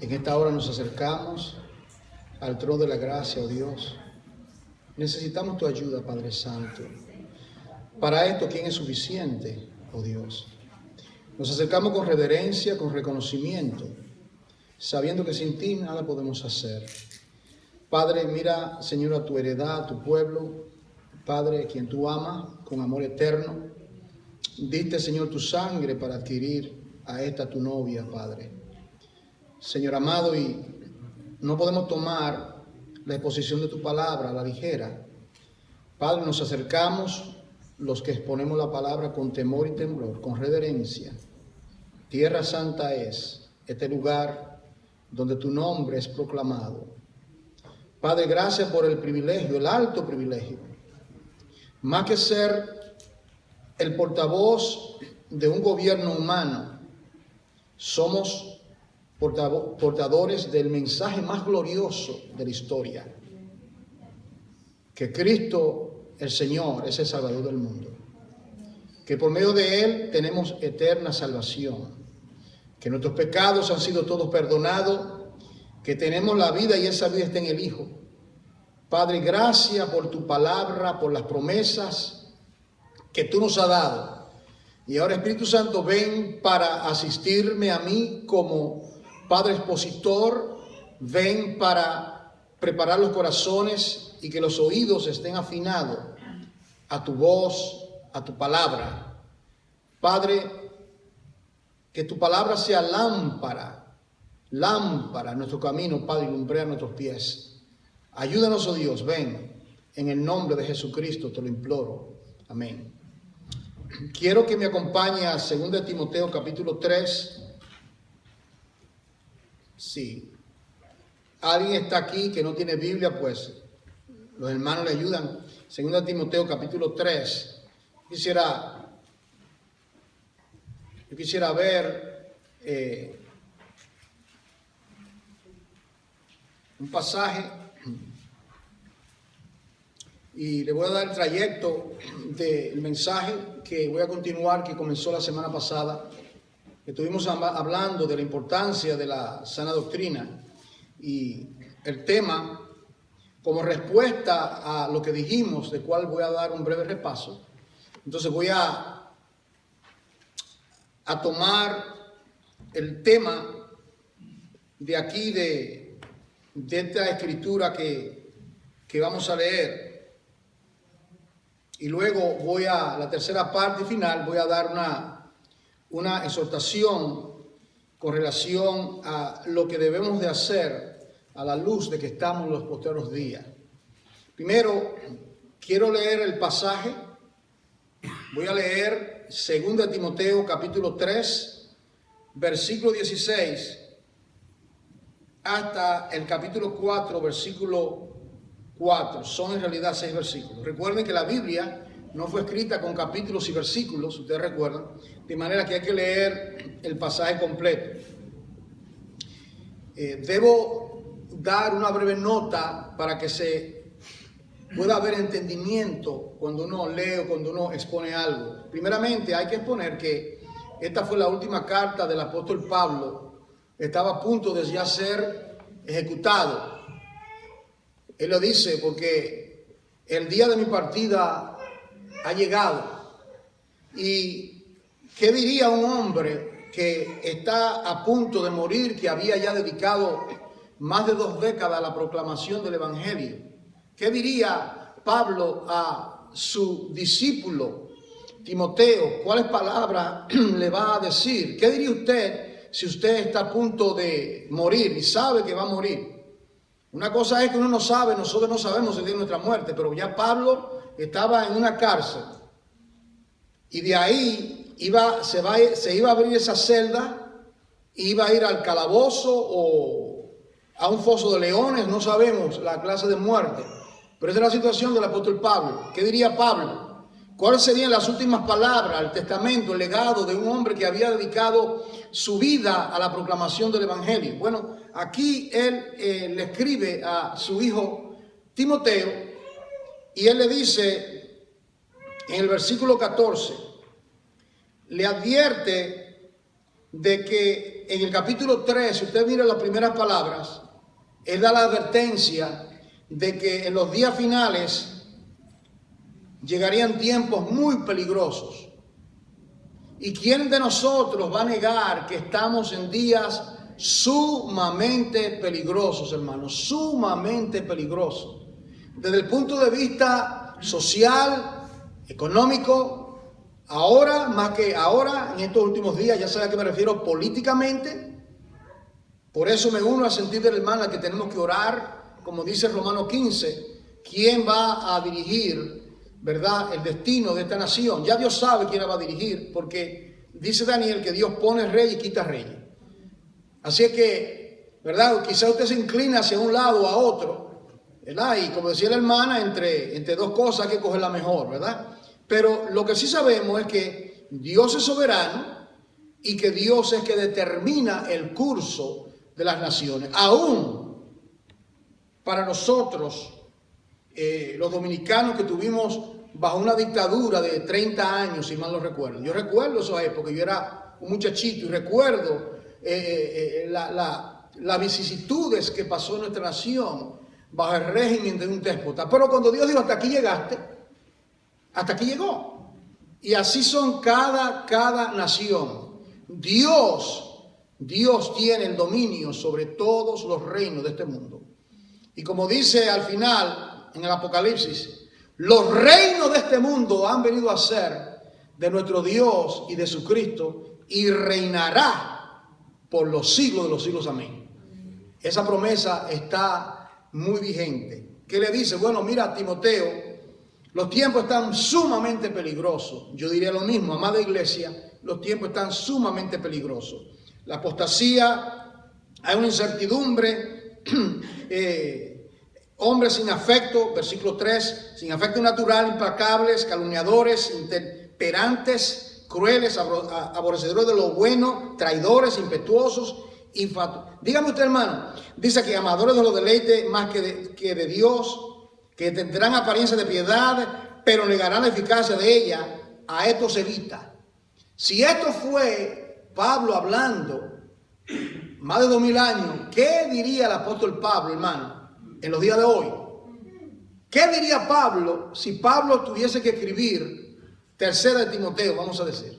En esta hora nos acercamos al trono de la gracia, oh Dios. Necesitamos tu ayuda, Padre Santo. Para esto, ¿quién es suficiente, oh Dios? Nos acercamos con reverencia, con reconocimiento, sabiendo que sin ti nada podemos hacer. Padre, mira, Señor, a tu heredad, a tu pueblo, Padre, quien tú amas con amor eterno. Diste, Señor, tu sangre para adquirir a esta tu novia, Padre. Señor amado, y no podemos tomar la exposición de tu palabra a la ligera. Padre, nos acercamos los que exponemos la palabra con temor y temblor, con reverencia. Tierra santa es este lugar donde tu nombre es proclamado. Padre, gracias por el privilegio, el alto privilegio. Más que ser el portavoz de un gobierno humano, somos portadores del mensaje más glorioso de la historia, que Cristo el Señor es el Salvador del mundo, que por medio de Él tenemos eterna salvación, que nuestros pecados han sido todos perdonados, que tenemos la vida y esa vida está en el Hijo. Padre, gracias por tu palabra, por las promesas que tú nos has dado. Y ahora, Espíritu Santo, ven para asistirme a mí como Padre expositor, ven para preparar los corazones y que los oídos estén afinados a tu voz, a tu palabra. Padre, que tu palabra sea lámpara a nuestro camino, Padre, y lumbrea nuestros pies. Ayúdanos, oh Dios, ven, en el nombre de Jesucristo te lo imploro. Amén. Quiero que me acompañe a 2 Timoteo capítulo 3. Si alguien está aquí que no tiene Biblia, pues los hermanos le ayudan. 2 Timoteo capítulo 3. Yo quisiera ver un pasaje y le voy a dar el trayecto del mensaje que voy a continuar, que comenzó la semana pasada. Estuvimos hablando de la importancia de la sana doctrina y el tema, como respuesta a lo que dijimos, de cual voy a dar un breve repaso. Entonces voy a tomar el tema de aquí, de esta escritura que vamos a leer. Y luego voy a la tercera parte final, voy a dar una exhortación con relación a lo que debemos de hacer a la luz de que estamos en los postreros días. Primero, quiero leer el pasaje. Voy a leer 2 Timoteo capítulo 3, versículo 16, hasta el capítulo 4, versículo 4. Son en realidad 6 versículos. Recuerden que la Biblia no fue escrita con capítulos y versículos, ustedes recuerdan, de manera que hay que leer el pasaje completo. Debo dar una breve nota para que se pueda haber entendimiento cuando uno lee o cuando uno expone algo. Primeramente, hay que exponer que esta fue la última carta del apóstol Pablo. Estaba a punto de ya ser ejecutado. Él lo dice porque el día de mi partida ha llegado. ¿Y qué diría un hombre que está a punto de morir, que había ya dedicado más de 2 décadas a la proclamación del Evangelio? ¿Qué diría Pablo a su discípulo Timoteo? ¿Cuáles palabras le va a decir? ¿Qué diría usted si usted está a punto de morir y sabe que va a morir? Una cosa es que uno no sabe, nosotros no sabemos el día de nuestra muerte, pero ya Pablo estaba en una cárcel y de ahí se iba a abrir esa celda, iba a ir al calabozo o a un foso de leones, no sabemos la clase de muerte, pero esa es la situación del apóstol Pablo. ¿Qué diría Pablo? ¿Cuáles serían las últimas palabras, el testamento, el legado de un hombre que había dedicado su vida a la proclamación del Evangelio? Bueno, aquí él le escribe a su hijo Timoteo y él le dice en el versículo 14, le advierte de que en el capítulo 3, si usted mira las primeras palabras, él da la advertencia de que en los días finales llegarían tiempos muy peligrosos. ¿Y quién de nosotros va a negar que estamos en días sumamente peligrosos, hermanos? Sumamente peligrosos. Desde el punto de vista social, económico, ahora, más que ahora, en estos últimos días, ya sabe a qué me refiero, políticamente. Por eso me uno al sentir de la hermana que tenemos que orar, como dice Romanos 15, ¿quién va a dirigir, verdad, el destino de esta nación? Ya Dios sabe quién la va a dirigir, porque dice Daniel que Dios pone rey y quita rey. Así es que, verdad, quizá usted se inclina hacia un lado o a otro, ¿verdad? Y como decía la hermana, entre dos cosas hay que coger la mejor, ¿verdad? Pero lo que sí sabemos es que Dios es soberano y que Dios es que determina el curso de las naciones. Aún para nosotros, los dominicanos que tuvimos bajo una dictadura de 30 años, si mal no recuerdo. Yo recuerdo esa época, yo era un muchachito y recuerdo las vicisitudes que pasó en nuestra nación bajo el régimen de un déspota. Pero cuando Dios dijo, hasta aquí llegaste, hasta aquí llegó. Y así son cada nación. Dios tiene el dominio sobre todos los reinos de este mundo. Y como dice al final en el Apocalipsis, los reinos de este mundo han venido a ser de nuestro Dios y de su Cristo, y reinará por los siglos de los siglos. Amén. Esa promesa está muy vigente. ¿Qué le dice? Bueno, mira, Timoteo, los tiempos están sumamente peligrosos. Yo diría lo mismo, amada iglesia, los tiempos están sumamente peligrosos. La apostasía, hay una incertidumbre, hombres sin afecto, versículo 3, sin afecto natural, implacables, calumniadores, intemperantes, crueles, aborrecedores de lo bueno, traidores, impetuosos, dígame usted, hermano, dice que amadores de los deleites más que de Dios, que tendrán apariencia de piedad, pero negarán la eficacia de ella. A esto se evita. Si esto fue Pablo hablando más de 2000 años, ¿qué diría el apóstol Pablo, hermano, en los días de hoy? ¿Qué diría Pablo si Pablo tuviese que escribir tercera de Timoteo, vamos a decir?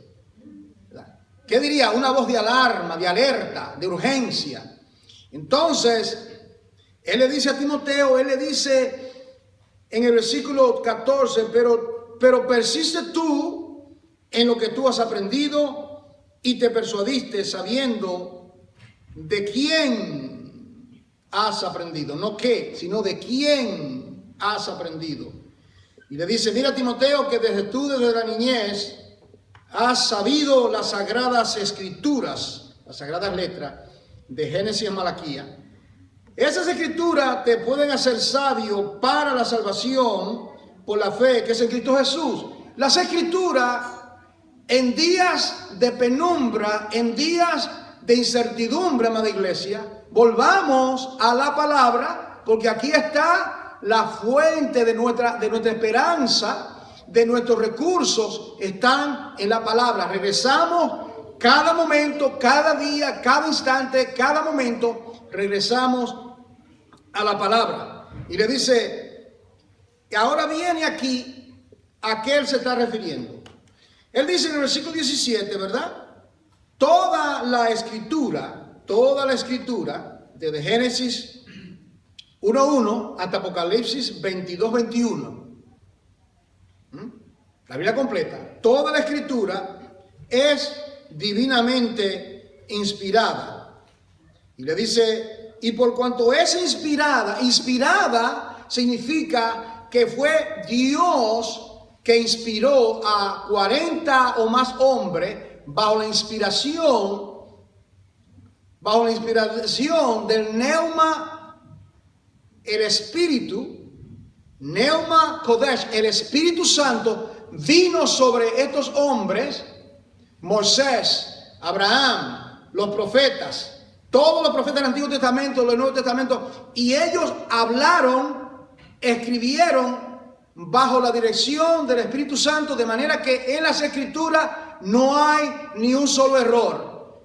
¿Qué diría? Una voz de alarma, de alerta, de urgencia. Entonces, él le dice a Timoteo, él le dice en el versículo 14, pero persiste tú en lo que tú has aprendido y te persuadiste sabiendo de quién has aprendido. No qué, sino de quién has aprendido. Y le dice, mira Timoteo, que desde la niñez has sabido las sagradas escrituras, las sagradas letras de Génesis y Malaquías. Esas escrituras te pueden hacer sabio para la salvación por la fe que es en Cristo Jesús. Las escrituras en días de penumbra, en días de incertidumbre, amada iglesia, volvamos a la palabra, porque aquí está la fuente de nuestra esperanza, de nuestros recursos, están en la palabra. Regresamos cada momento, cada día, cada instante, cada momento, regresamos a la palabra. Y le dice, y ahora viene aquí a qué él se está refiriendo. Él dice en el versículo 17, ¿verdad? Toda la escritura, desde Génesis 1:1 hasta Apocalipsis 22:21. La Biblia completa, toda la escritura es divinamente inspirada. Y le dice, y por cuanto es inspirada significa que fue Dios que inspiró a 40 o más hombres bajo la inspiración del Neuma, el Espíritu, Neuma Kodesh, el Espíritu Santo vino sobre estos hombres, Moisés, Abraham, los profetas, todos los profetas del Antiguo Testamento, del Nuevo Testamento, y ellos hablaron, escribieron bajo la dirección del Espíritu Santo, de manera que en las Escrituras no hay ni un solo error.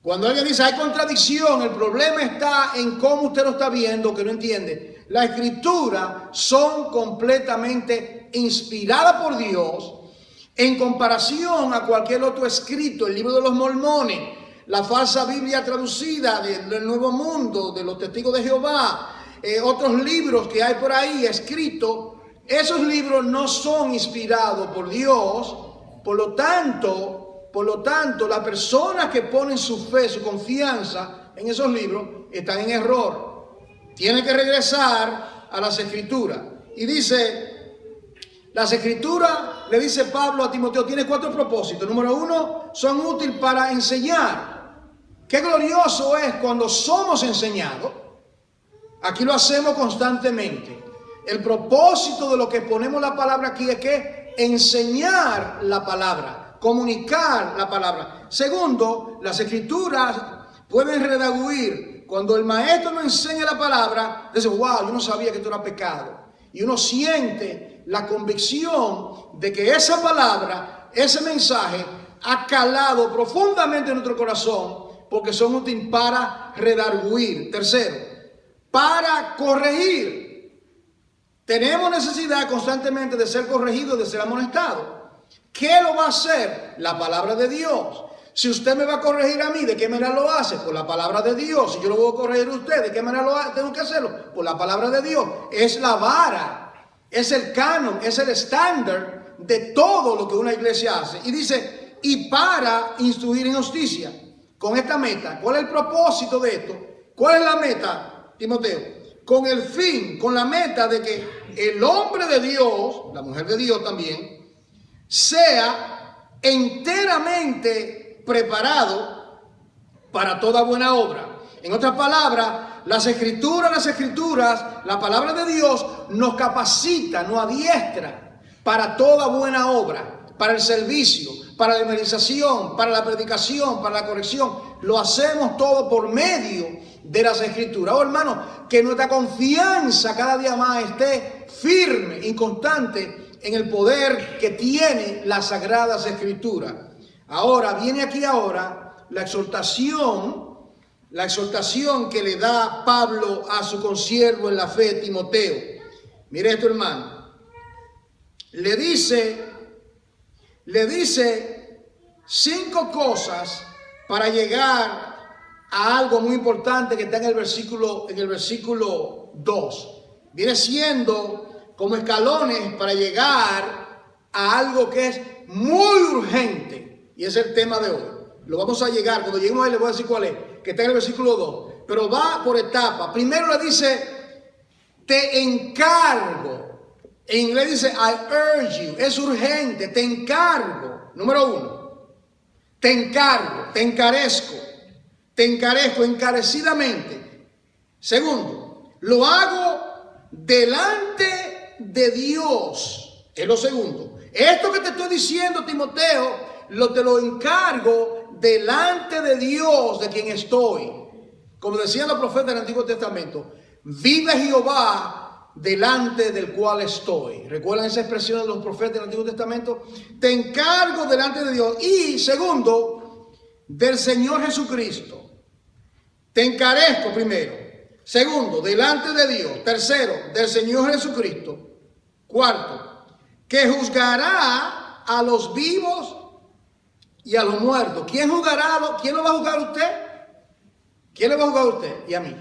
Cuando alguien dice hay contradicción, el problema está en cómo usted lo está viendo, que no entiende. Las escrituras son completamente inspiradas por Dios en comparación a cualquier otro escrito, el libro de los mormones, la falsa Biblia traducida del Nuevo Mundo, de los Testigos de Jehová, otros libros que hay por ahí escritos. Esos libros no son inspirados por Dios. Por lo tanto, las personas que ponen su fe, su confianza en esos libros, están en error. Tienen que regresar a las escrituras. Y dice, las escrituras, le dice Pablo a Timoteo, tiene 4 propósitos. Número 1, son útiles para enseñar. Qué glorioso es cuando somos enseñados. Aquí lo hacemos constantemente. El propósito de lo que ponemos la palabra aquí es que enseñar la palabra, comunicar la palabra. Segundo, las escrituras pueden redarguir. Cuando el maestro nos enseña la palabra, dice, wow, yo no sabía que esto era pecado. Y uno siente la convicción de que esa palabra, ese mensaje, ha calado profundamente en nuestro corazón, porque son útiles para redarguir. Tercero, para corregir. Tenemos necesidad constantemente de ser corregidos, de ser amonestados. ¿Qué lo va a hacer? La palabra de Dios. Si usted me va a corregir a mí, ¿de qué manera lo hace? Por la palabra de Dios. Si yo lo voy a corregir a usted, ¿de qué manera lo hace? Tengo que hacerlo por la palabra de Dios. Es la vara, es el canon, es el estándar de todo lo que una iglesia hace. Y dice, y para instruir en justicia. Con esta meta, ¿cuál es el propósito de esto? ¿Cuál es la meta, Timoteo? Con el fin, con la meta de que el hombre de Dios, la mujer de Dios también, sea enteramente preparado para toda buena obra. En otras palabras, las escrituras, la palabra de Dios nos capacita, nos adiestra para toda buena obra, para el servicio, para la evangelización, para la predicación, para la corrección. Lo hacemos todo por medio de las escrituras. Oh, hermano, que nuestra confianza cada día más esté firme y constante en el poder que tiene las sagradas escrituras. Ahora, viene aquí ahora la exhortación que le da Pablo a su consiervo en la fe, Timoteo. Mire esto, hermano. Le dice 5 cosas para llegar a algo muy importante que está en el versículo 2. Viene siendo como escalones para llegar a algo que es muy urgente. Y es el tema de hoy. Lo vamos a llegar. Cuando lleguemos ahí les voy a decir cuál es. Que está en el versículo 2. Pero va por etapas. Primero le dice, te encargo. En inglés dice, I urge you. Es urgente. Te encargo. Número 1. Te encargo. Te encarezco. Te encarezco encarecidamente. Segundo, lo hago delante de Dios. Es lo segundo. Esto que te estoy diciendo, Timoteo, te lo encargo delante de Dios, de quien estoy. Como decían los profetas del Antiguo Testamento, vive Jehová delante del cual estoy. ¿Recuerdan esa expresión de los profetas del Antiguo Testamento? Te encargo delante de Dios. Y segundo, del Señor Jesucristo. Te encarezco primero. Segundo, delante de Dios. Tercero, del Señor Jesucristo. Cuarto, que juzgará a los vivos y a los muertos. ¿Quién juzgará? ¿Quién lo va a juzgar a usted? ¿Quién le va a juzgar a usted y a mí?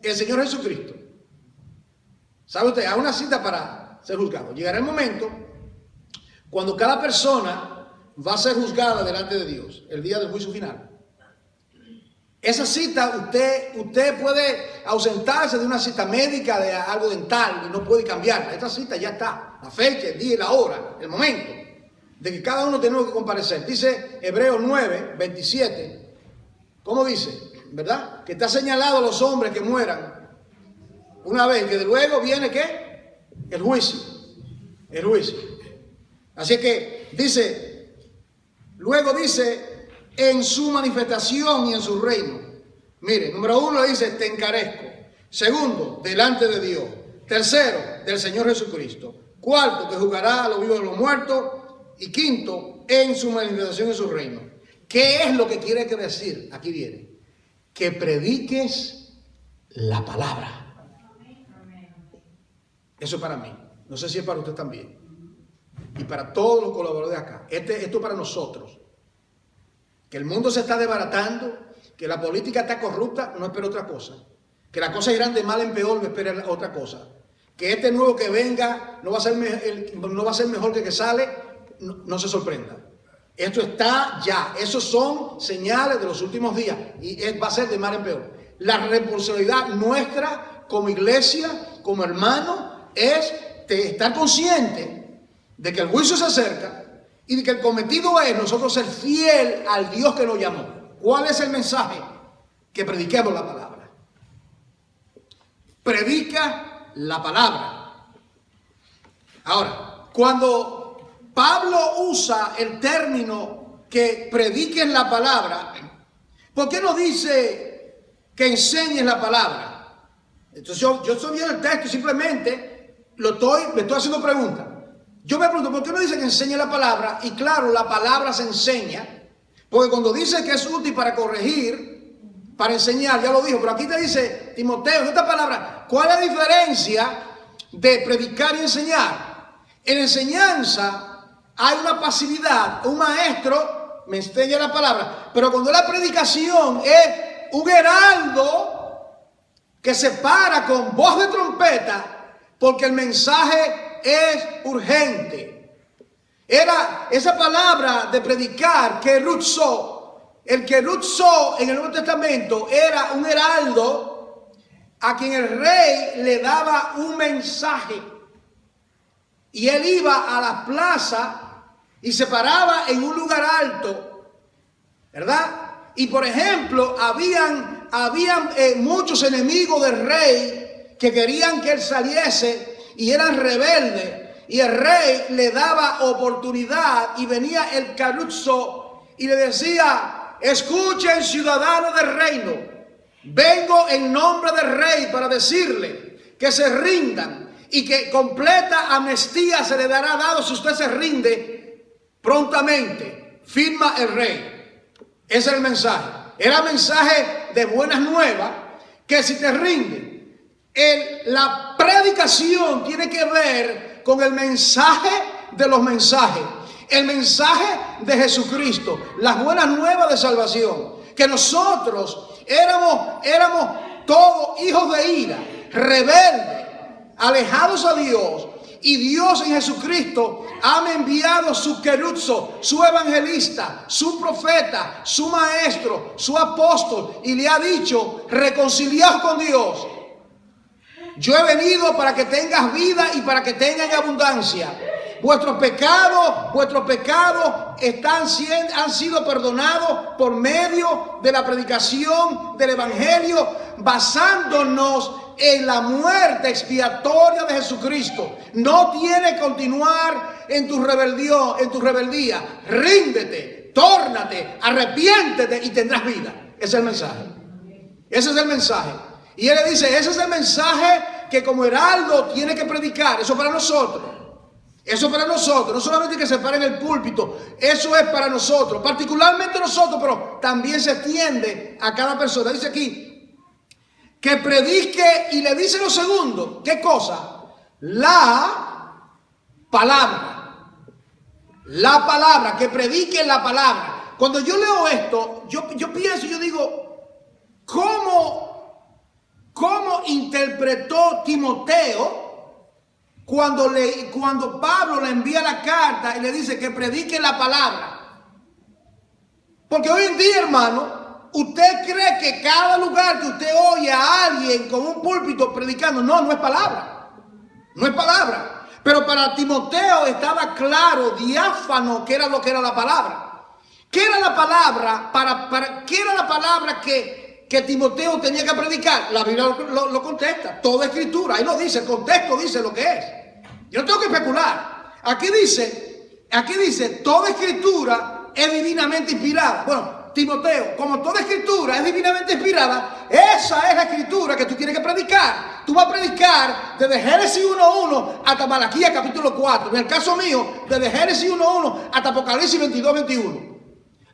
El Señor Jesucristo. ¿Sabe usted? Hay una cita para ser juzgado. Llegará el momento cuando cada persona va a ser juzgada delante de Dios, el día del juicio final. Esa cita, usted puede ausentarse de una cita médica, de algo dental, y no puede cambiarla. Esta cita ya está, la fecha, el día y la hora, el momento de que cada uno tenemos que comparecer. Dice Hebreos 9, 27. ¿Cómo dice? ¿Verdad? Que está señalado a los hombres que mueran una vez, que de luego viene ¿qué? El juicio. El juicio. Así que dice, luego dice, en su manifestación y en su reino. Mire, número 1 dice, te encarezco. Segundo, delante de Dios. Tercero, del Señor Jesucristo. Cuarto, que juzgará a los vivos y a los muertos. Y quinto, en su manifestación y en su reino. ¿Qué es lo que quiere decir? Aquí viene. Que prediques la palabra. Eso es para mí. No sé si es para usted también. Y para todos los colaboradores de acá. Esto es para nosotros. Que el mundo se está desbaratando, que la política está corrupta, no espera otra cosa. Que las cosas irán de mal en peor, no espera otra cosa. Que este nuevo que venga no va a ser mejor que sale, no se sorprenda. Esto está ya. Esos son señales de los últimos días y va a ser de mal en peor. La responsabilidad nuestra como iglesia, como hermano, es de estar consciente de que el juicio se acerca y de que el cometido es nosotros ser fiel al Dios que nos llamó. ¿Cuál es el mensaje? Que prediquemos la palabra. Predica la palabra. Ahora, cuando Pablo usa el término que prediquen la palabra, ¿por qué no dice que enseñes la palabra? Entonces yo estoy viendo el texto y simplemente me estoy haciendo preguntas. Yo me pregunto, ¿por qué no dice que enseñe la palabra? Y claro, la palabra se enseña, porque cuando dice que es útil para corregir, para enseñar, ya lo dijo, pero aquí te dice, Timoteo, en esta palabra, ¿cuál es la diferencia de predicar y enseñar? En enseñanza hay una pasividad, un maestro me enseña la palabra, pero cuando la predicación es un heraldo que se para con voz de trompeta, porque el mensaje es urgente. Era esa palabra de predicar, keruzo. El keruzo en el Nuevo Testamento era un heraldo a quien el rey le daba un mensaje. Y él iba a la plaza y se paraba en un lugar alto, ¿verdad? Y por ejemplo, habían muchos enemigos del rey que querían que él saliese y eran rebeldes, y el rey le daba oportunidad y venía el keruzo y le decía: escuchen, ciudadanos del reino, vengo en nombre del rey para decirle que se rindan y que completa amnistía se le dará dado si usted se rinde prontamente. Firma el rey. Ese es el mensaje. Era mensaje de buenas nuevas, que si te rindes. La predicación tiene que ver con el mensaje de los mensajes, el mensaje de Jesucristo, las buenas nuevas de salvación, que nosotros éramos todos hijos de ira, rebeldes, alejados a Dios, y Dios en Jesucristo ha enviado su keruzo, su evangelista, su profeta, su maestro, su apóstol, y le ha dicho: reconciliaos con Dios. Yo he venido para que tengas vida y para que tengan abundancia. Vuestros pecados han sido perdonados por medio de la predicación del evangelio, basándonos en la muerte expiatoria de Jesucristo. No tienes que continuar en tu rebeldía. Ríndete, tórnate, arrepiéntete y tendrás vida. Ese es el mensaje. Ese es el mensaje. Y él le dice: ese es el mensaje que como heraldo tiene que predicar. Eso para nosotros. Eso para nosotros. No solamente que se pare en el púlpito. Eso es para nosotros. Particularmente nosotros, pero también se extiende a cada persona. Dice aquí que predique, y le dice lo segundo. ¿Qué cosa? La palabra. La palabra. Que predique la palabra. Cuando yo leo esto, yo pienso, yo digo, ¿cómo interpretó Timoteo cuando Pablo le envía la carta y le dice que predique la palabra? Porque hoy en día, hermano, usted cree que cada lugar que usted oye a alguien con un púlpito predicando, no es palabra. No es palabra. Pero para Timoteo estaba claro, diáfano, qué era lo que era la palabra. ¿Qué era la palabra? ¿Qué era la palabra que Timoteo tenía que predicar? La Biblia lo contesta, toda escritura, ahí lo dice, el contexto dice lo que es. Yo no tengo que especular. Aquí dice, toda escritura es divinamente inspirada. Bueno, Timoteo, como toda escritura es divinamente inspirada, esa es la escritura que tú tienes que predicar. Tú vas a predicar desde Génesis 1:1 hasta Malaquías capítulo 4. En el caso mío, desde Génesis 1:1 hasta Apocalipsis 22:21.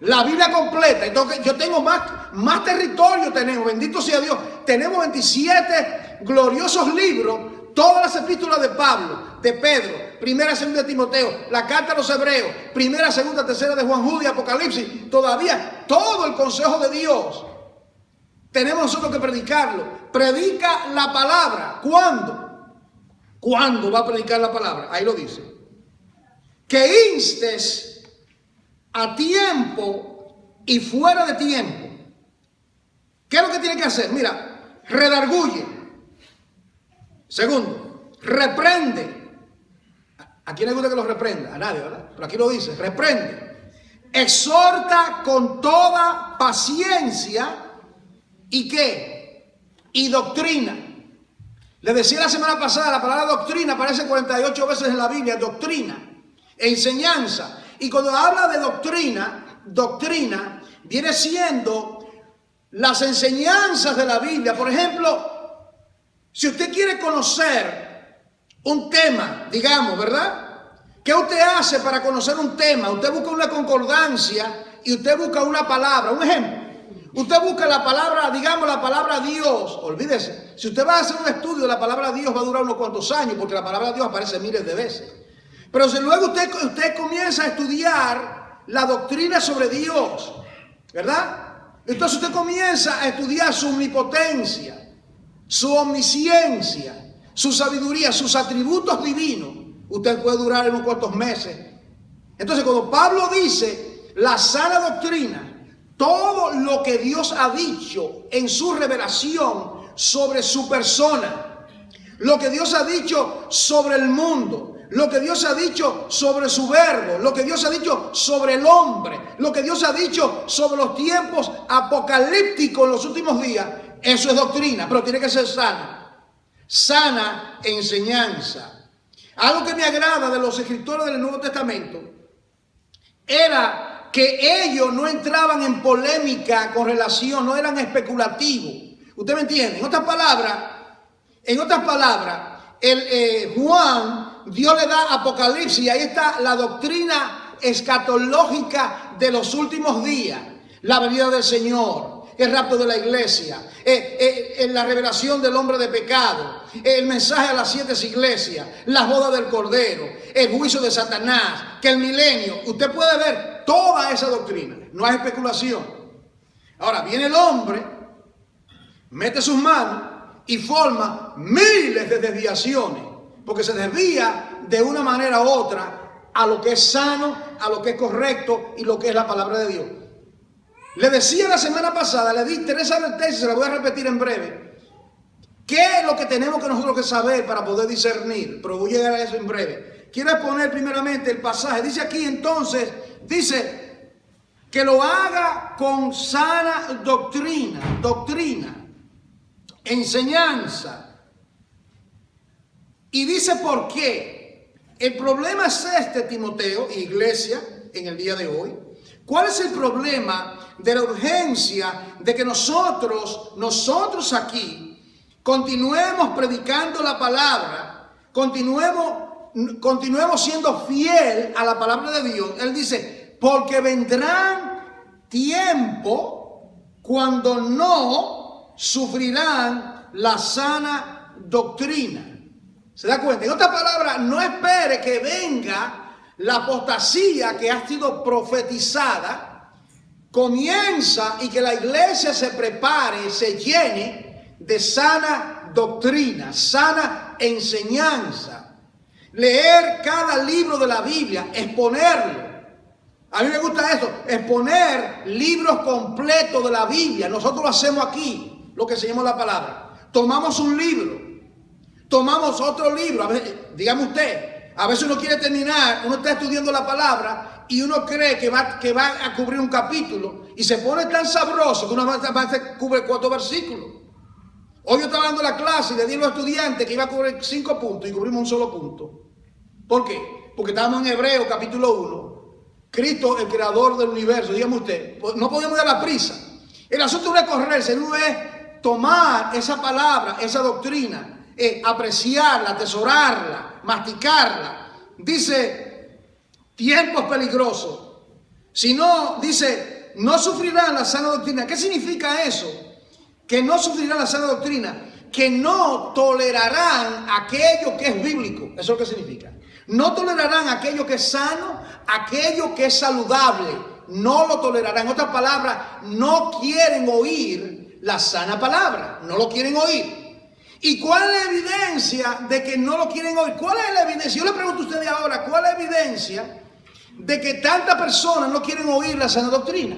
La Biblia completa. Entonces yo tengo más territorio, tenemos, bendito sea Dios. Tenemos 27 gloriosos libros, todas las epístolas de Pablo, de Pedro, primera, segunda de Timoteo, la carta a los Hebreos, primera, segunda, tercera de Juan, Judas, Apocalipsis, todavía todo el consejo de Dios. Tenemos nosotros que predicarlo. Predica la palabra. ¿Cuándo? ¿Cuándo va a predicar la palabra? Ahí lo dice. Que instes a tiempo y fuera de tiempo. ¿Qué es lo que tiene que hacer? Mira, redarguye. Segundo, reprende. ¿A quién le gusta que los reprenda? A nadie, ¿verdad? Pero aquí lo dice, reprende. Exhorta con toda paciencia. ¿Y qué? Y doctrina. Le decía la semana pasada, la palabra doctrina aparece 48 veces en la Biblia. Doctrina, enseñanza. Y cuando habla de doctrina viene siendo las enseñanzas de la Biblia. Por ejemplo, si usted quiere conocer un tema, digamos, ¿verdad? ¿Qué usted hace para conocer un tema? Usted busca una concordancia y usted busca una palabra. Un ejemplo. Usted busca la palabra, digamos, la palabra Dios. Olvídese, si usted va a hacer un estudio de la palabra Dios va a durar unos cuantos años, porque la palabra Dios aparece miles de veces. Pero si luego usted comienza a estudiar la doctrina sobre Dios, ¿verdad? Entonces usted comienza a estudiar su omnipotencia, su omnisciencia, su sabiduría, sus atributos divinos. Usted puede durar unos cuantos meses. Entonces cuando Pablo dice la sana doctrina, todo lo que Dios ha dicho en su revelación sobre su persona, lo que Dios ha dicho sobre el mundo, lo que Dios ha dicho sobre su verbo, lo que Dios ha dicho sobre el hombre, lo que Dios ha dicho sobre los tiempos apocalípticos en los últimos días, eso es doctrina, pero tiene que ser sana. Sana enseñanza. Algo que me agrada de los escritores del Nuevo Testamento era que ellos no entraban en polémica con relación, no eran especulativos. ¿Usted me entiende? En otras palabras, Juan, Dios le da Apocalipsis y ahí está la doctrina escatológica de los últimos días. La venida del Señor, el rapto de la iglesia, la revelación del hombre de pecado, el mensaje a las 7 iglesias, las bodas del Cordero, el juicio de Satanás, que el milenio. Usted puede ver toda esa doctrina, no hay especulación. Ahora viene el hombre, mete sus manos y forma miles de desviaciones, porque se desvía de una manera u otra a lo que es sano, a lo que es correcto y lo que es la palabra de Dios. Le decía la semana pasada, le di 3 advertencias, se las voy a repetir en breve. ¿Qué es lo que tenemos que nosotros que saber para poder discernir? Pero voy a llegar a eso en breve. Quiero exponer primeramente el pasaje. Dice aquí entonces, dice que lo haga con sana doctrina, enseñanza. Y dice por qué. El problema es este, Timoteo, iglesia, en el día de hoy. ¿Cuál es el problema de la urgencia de que nosotros aquí continuemos predicando la palabra, continuemos siendo fiel a la palabra de Dios? Él dice, porque vendrán tiempo cuando no sufrirán la sana doctrina. ¿Se da cuenta? En otras palabras, no espere que venga la apostasía que ha sido profetizada, comienza y que la iglesia se prepare, se llene de sana doctrina, sana enseñanza. Leer cada libro de la Biblia, exponerlo. A mí me gusta eso, exponer libros completos de la Biblia. Nosotros lo hacemos aquí, lo que enseñamos la palabra. Tomamos un libro, tomamos otro libro. A ver, dígame usted, a veces uno quiere terminar, uno está estudiando la palabra y uno cree que va a cubrir un capítulo y se pone tan sabroso que uno va a cubrir 4 versículos. Hoy yo estaba dando la clase y le di a los estudiantes que iba a cubrir 5 puntos y cubrimos un solo punto. ¿Por qué? Porque estábamos en Hebreos capítulo 1. Cristo, el creador del universo, dígame usted, no podemos dar la prisa. El asunto no es correrse, no es tomar esa palabra, esa doctrina, apreciarla, atesorarla, masticarla. Dice tiempos peligrosos, sino dice no sufrirán la sana doctrina. ¿Qué significa eso? Que no sufrirán la sana doctrina. Que no tolerarán aquello que es bíblico. Eso es lo que significa. No tolerarán aquello que es sano, aquello que es saludable. No lo tolerarán. En otras palabras, no quieren oír la sana palabra. No lo quieren oír. ¿Y cuál es la evidencia de que no lo quieren oír? ¿Cuál es la evidencia? Yo le pregunto a ustedes ahora, ¿cuál es la evidencia de que tantas personas no quieren oír la sana doctrina?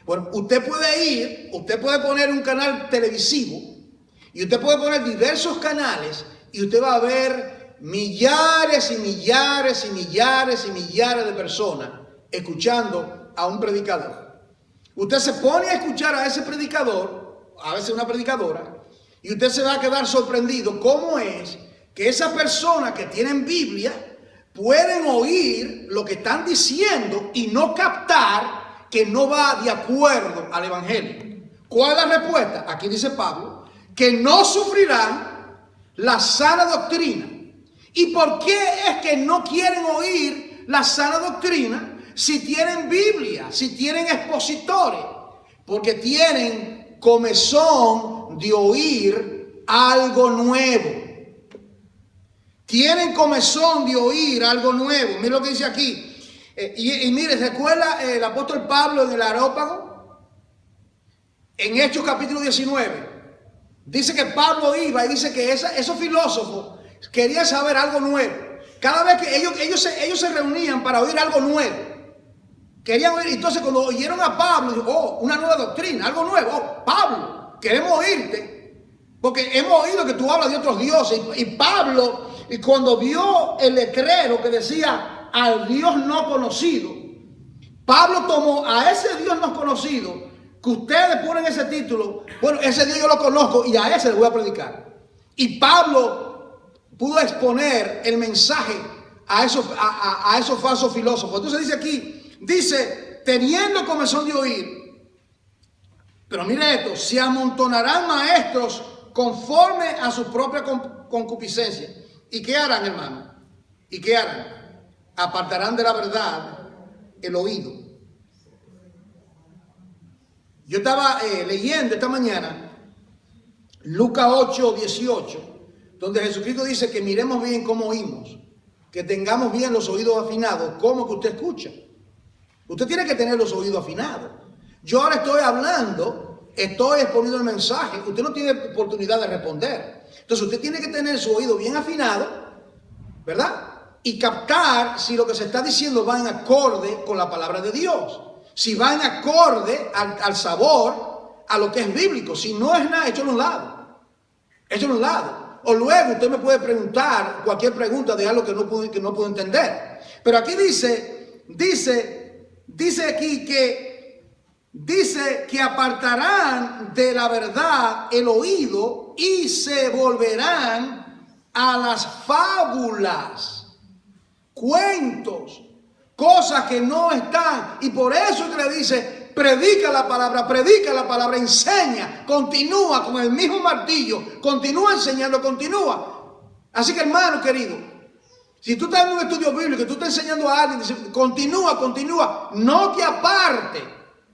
Bueno, usted puede poner un canal televisivo y usted puede poner diversos canales y usted va a ver millares y millares y millares y millares de personas escuchando a un predicador. Usted se pone a escuchar a ese predicador, a veces una predicadora, y usted se va a quedar sorprendido cómo es que esas personas que tienen Biblia pueden oír lo que están diciendo y no captar que no va de acuerdo al evangelio. ¿Cuál es la respuesta? Aquí dice Pablo que no sufrirán la sana doctrina. ¿Y por qué es que no quieren oír la sana doctrina si tienen Biblia, si tienen expositores? Porque tienen comezón de oír algo nuevo. Tienen comezón de oír algo nuevo. Mira lo que dice aquí. Y mire, ¿recuerda el apóstol Pablo en el Areópago? En Hechos capítulo 19. Dice que Pablo iba y dice que esos filósofos querían saber algo nuevo. Cada vez que ellos se reunían para oír algo nuevo. Querían oír. Entonces cuando oyeron a Pablo, dijo, oh, una nueva doctrina, algo nuevo. Oh, Pablo, queremos oírte. Porque hemos oído que tú hablas de otros dioses. Y Pablo, y cuando vio el letrero que decía al Dios no conocido, Pablo tomó a ese Dios no conocido, que ustedes ponen ese título, bueno, ese Dios yo lo conozco y a ese le voy a predicar. Y Pablo pudo exponer el mensaje a esos falsos filósofos. Entonces dice aquí, dice, teniendo comezón de oír, pero mire esto, se amontonarán maestros conforme a su propia concupiscencia. ¿Y qué harán, hermano? ¿Y qué harán? Apartarán de la verdad el oído. Yo estaba leyendo esta mañana Lucas 8:18, donde Jesucristo dice que miremos bien cómo oímos, que tengamos bien los oídos afinados. ¿Cómo que usted escucha? Usted tiene que tener los oídos afinados. Yo ahora estoy hablando, estoy exponiendo el mensaje, usted no tiene oportunidad de responder. Entonces usted tiene que tener su oído bien afinado, ¿verdad? Y captar si lo que se está diciendo va en acorde con la palabra de Dios. Si va en acorde al sabor, a lo que es bíblico. Si no es nada, échalo a un lado. Échalo a un lado. O luego usted me puede preguntar cualquier pregunta de algo que no puedo entender. Pero aquí dice aquí que apartarán de la verdad el oído y se volverán a las fábulas, cuentos, cosas que no están. Y por eso que le dice, predica la palabra, enseña, continúa con el mismo martillo, continúa enseñando, continúa. Así que, hermano querido, si tú estás en un estudio bíblico, tú estás enseñando a alguien, dice, continúa, no te aparte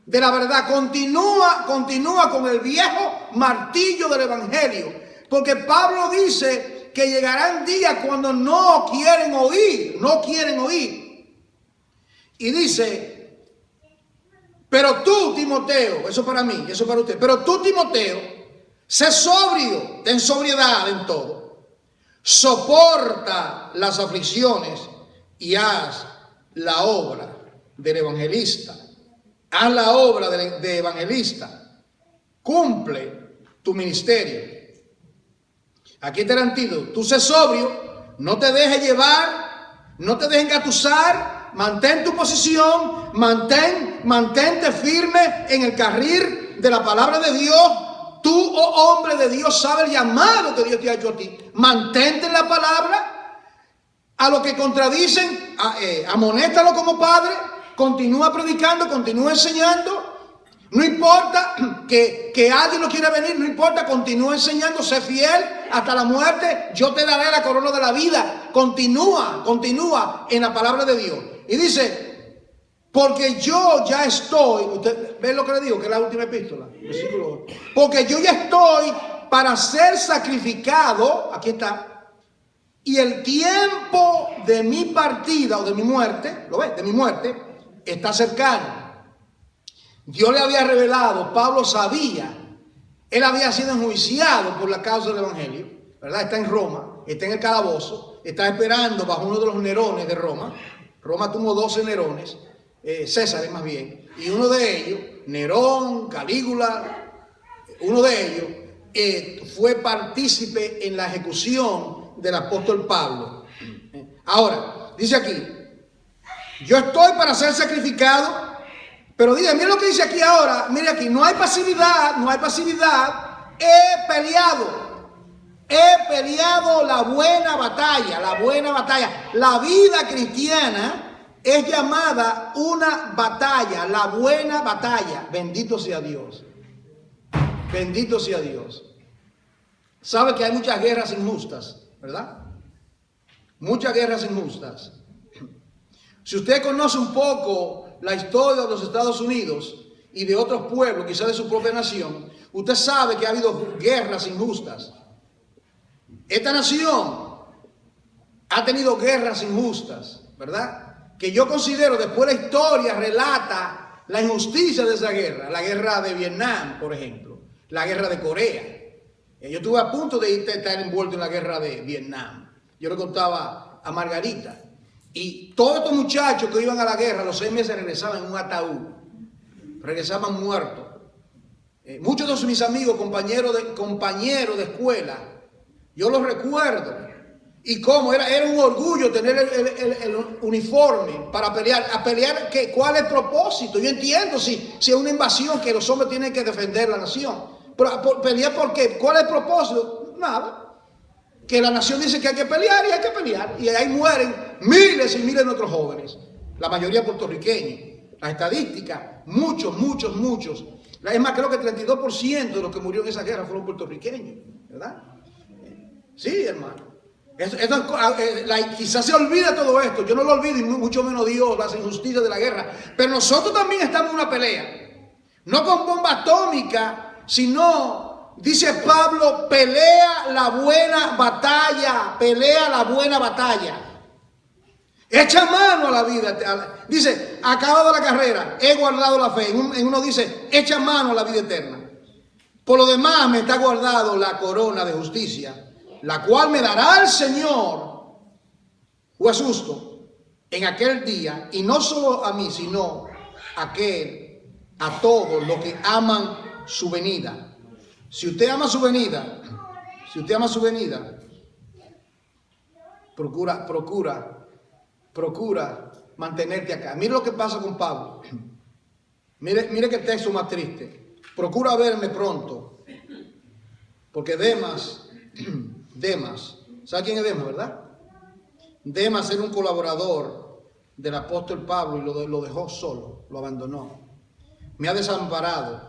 de la verdad, continúa con el viejo martillo del evangelio. Porque Pablo dice que llegarán días cuando no quieren oír. Y dice, pero tú, Timoteo, eso para mí, eso para usted, pero tú, Timoteo, sé sobrio, ten sobriedad en todo, soporta las aflicciones y haz la obra del evangelista. Haz la obra de evangelista. Cumple tu ministerio. Aquí está el antídoto. Tú sé sobrio, no te dejes llevar, no te dejes engatusar. Mantén tu posición, mantente firme en el carril de la palabra de Dios. Tú, oh hombre de Dios, sabes el llamado que Dios te ha hecho a ti. Mantente en la palabra. A los que contradicen, amonéstalo como padre. Continúa predicando, continúa enseñando. No importa que alguien no quiera venir, no importa, continúa enseñando, sé fiel hasta la muerte. Yo te daré la corona de la vida. Continúa en la palabra de Dios. Y dice, Porque yo ya estoy, usted ve lo que le digo, que es la última epístola, versículo 8. Porque yo ya estoy para ser sacrificado, aquí está, y el tiempo de mi partida o de mi muerte, ¿lo ves? De mi muerte, está cercano. Dios le había revelado, Pablo sabía, él había sido enjuiciado por la causa del evangelio, ¿verdad? Está en Roma, está en el calabozo, está esperando bajo uno de los Nerones de Roma. Roma tuvo 12 Nerones, Césares más bien, y uno de ellos, Nerón, Calígula, uno de ellos fue partícipe en la ejecución del apóstol Pablo. Ahora, dice aquí, yo estoy para ser sacrificado, pero diga, mire lo que dice aquí ahora, mire aquí, no hay pasividad, he peleado la buena batalla. La vida cristiana es llamada una batalla, la buena batalla. Bendito sea Dios. Bendito sea Dios. Sabe que hay muchas guerras injustas, ¿verdad? Muchas guerras injustas. Si usted conoce un poco la historia de los Estados Unidos y de otros pueblos, quizás de su propia nación, usted sabe que ha habido guerras injustas. Esta nación ha tenido guerras injustas, ¿verdad? Que yo considero, después la historia relata la injusticia de esa guerra. La guerra de Vietnam, por ejemplo. La guerra de Corea. Yo estuve a punto de estar envuelto en la guerra de Vietnam. Yo le contaba a Margarita. Y todos estos muchachos que iban a la guerra, a los 6 meses regresaban en un ataúd. Regresaban muertos. Muchos de mis amigos, compañeros de escuela, yo los recuerdo. Y cómo era un orgullo tener el uniforme para pelear. A pelear, ¿cuál es el propósito? Yo entiendo si es una invasión que los hombres tienen que defender la nación. Pero pelear, ¿por qué? ¿Cuál es el propósito? Nada. Que la nación dice que hay que pelear y hay que pelear. Y ahí mueren miles y miles de nuestros jóvenes. La mayoría puertorriqueños. Las estadísticas, muchos. Es más, creo que el 32% de los que murieron en esa guerra fueron puertorriqueños. ¿Verdad? Sí, hermano. Quizás se olvida todo esto. Yo no lo olvido y mucho menos Dios, las injusticias de la guerra. Pero nosotros también estamos en una pelea. No con bomba atómica, sino... Dice Pablo, pelea la buena batalla. Echa mano a la vida. Dice, acabado la carrera, he guardado la fe. En uno dice, echa mano a la vida eterna. Por lo demás me está guardado la corona de justicia, la cual me dará el Señor, juez justo, en aquel día. Y no solo a mí, sino a todos los que aman su venida. Si usted ama su venida, procura mantenerte acá. Mire lo que pasa con Pablo. Mire que texto más triste. Procura verme pronto, porque Demas, ¿sabe quién es Demas, verdad? Demas era un colaborador del apóstol Pablo y lo dejó solo, lo abandonó. Me ha desamparado.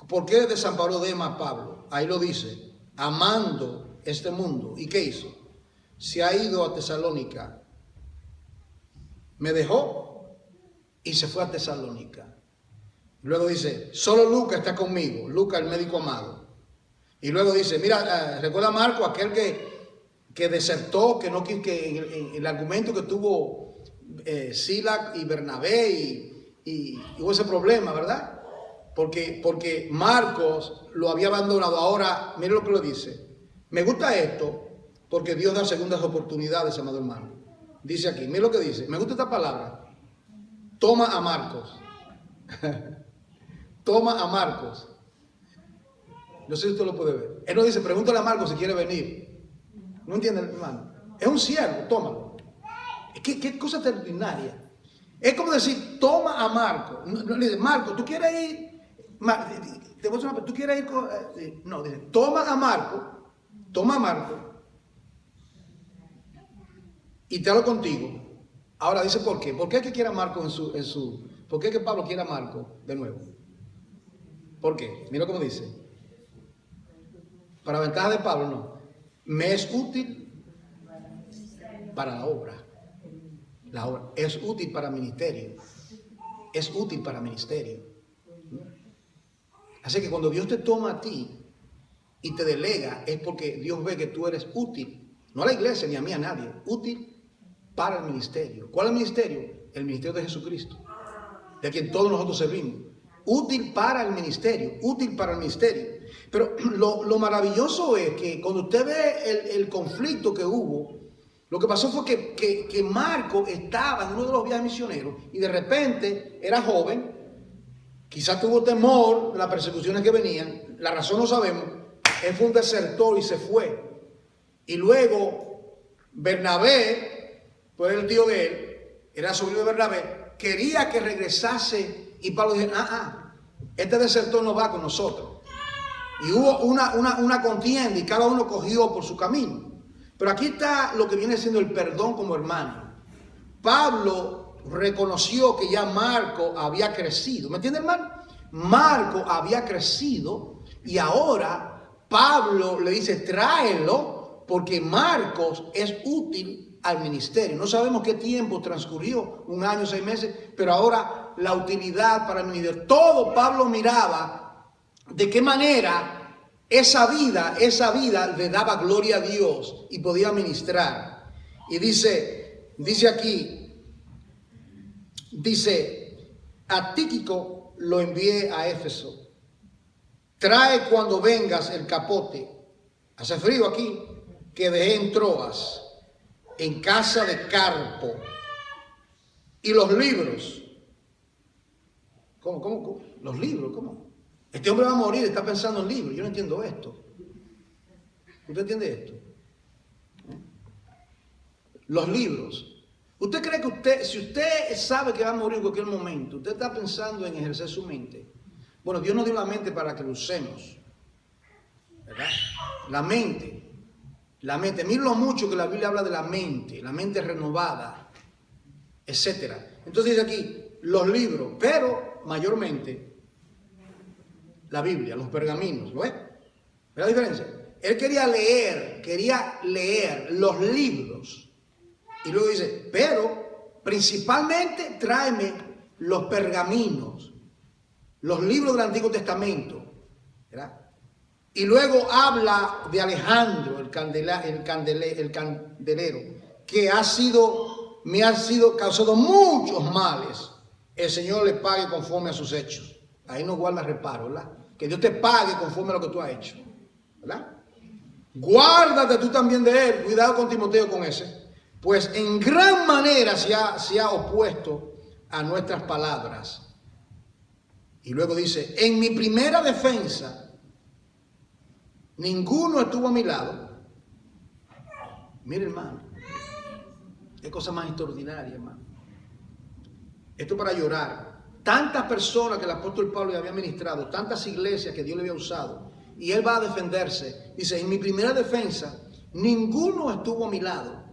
¿Por qué desamparó Demas a Pablo? Ahí lo dice, amando este mundo. ¿Y qué hizo? Se ha ido a Tesalónica. Me dejó y se fue a Tesalónica. Luego dice, solo Lucas está conmigo. Lucas, el médico amado. Y luego dice, mira, recuerda a Marco, aquel que desertó, que el argumento que tuvo Silas y Bernabé y hubo ese problema, ¿verdad? Porque Marcos lo había abandonado. Ahora, mire lo que lo dice. Me gusta esto porque Dios da segundas oportunidades, amado hermano. Dice aquí, mire lo que dice. Me gusta esta palabra. Toma a Marcos. Toma a Marcos. No sé si usted lo puede ver. Él no dice, pregúntale a Marcos si quiere venir. ¿No entiende, hermano? Es un siervo, tómalo. ¿Qué cosa extraordinaria? Es como decir, toma a Marcos. No, le dice, Marcos, ¿tú quieres ir? Te voy a decir, ¿tú quieres ir con...? No, dice, toma a Marco y te hablo contigo. Ahora dice, ¿por qué? ¿Por qué es que quiere a Marco ¿por qué es que Pablo quiere a Marco de nuevo? ¿Por qué? Mira cómo dice. Para ventaja de Pablo, no. Me es útil para la obra. la obra. Es útil para ministerio. Es útil para ministerio. Así que cuando Dios te toma a ti y te delega, es porque Dios ve que tú eres útil. No a la iglesia, ni a mí, a nadie. Útil para el ministerio. ¿Cuál es el ministerio? El ministerio de Jesucristo, de quien todos nosotros servimos. Útil para el ministerio, útil para el ministerio. Pero lo maravilloso es que cuando usted ve el conflicto que hubo, lo que pasó fue que Marco estaba en uno de los viajes misioneros y de repente era joven, quizás tuvo temor de las persecuciones que venían, la razón no sabemos, él fue un desertor y se fue. Y luego Bernabé, pues el tío de él, era sobrino de Bernabé, quería que regresase y Pablo dijo, este desertor no va con nosotros. Y hubo una contienda y cada uno cogió por su camino. Pero aquí está lo que viene siendo el perdón como hermano. Pablo reconoció que ya Marco había crecido. ¿Me entiende, hermano? Marco había crecido y ahora Pablo le dice, tráelo porque Marcos es útil al ministerio. No sabemos qué tiempo transcurrió, 1 año, 6 meses, pero ahora la utilidad para el ministerio. Todo Pablo miraba de qué manera esa vida le daba gloria a Dios y podía ministrar. Y dice aquí, a Tíquico lo envié a Éfeso. Trae cuando vengas el capote. Hace frío aquí, que dejé en Troas, en casa de Carpo. Y los libros. ¿Cómo? Los libros, ¿cómo? Este hombre va a morir, está pensando en libros. Yo no entiendo esto. ¿Usted entiende esto? Los libros. ¿Usted cree que si usted sabe que va a morir en cualquier momento, usted está pensando en ejercer su mente? Bueno, Dios nos dio la mente para que lo usemos, ¿verdad? La mente. Miren lo mucho que la Biblia habla de la mente renovada, etcétera. Entonces dice aquí, los libros, pero mayormente la Biblia, los pergaminos, ¿lo ves? ¿Ve la diferencia? Él quería leer los libros. Y luego dice, pero principalmente tráeme los pergaminos, los libros del Antiguo Testamento, ¿verdad? Y luego habla de Alejandro, el candelero, que me ha sido causado muchos males. El Señor le pague conforme a sus hechos. Ahí no guarda reparo, ¿verdad? Que Dios te pague conforme a lo que tú has hecho, ¿verdad? Guárdate tú también de él. Cuidado con Timoteo, con ese. Pues en gran manera se ha opuesto a nuestras palabras. Y luego dice, en mi primera defensa, ninguno estuvo a mi lado. Mire, hermano, qué cosa más extraordinaria, hermano. Esto para llorar. Tantas personas que el apóstol Pablo le había ministrado, tantas iglesias que Dios le había usado, y él va a defenderse. Dice, en mi primera defensa, ninguno estuvo a mi lado,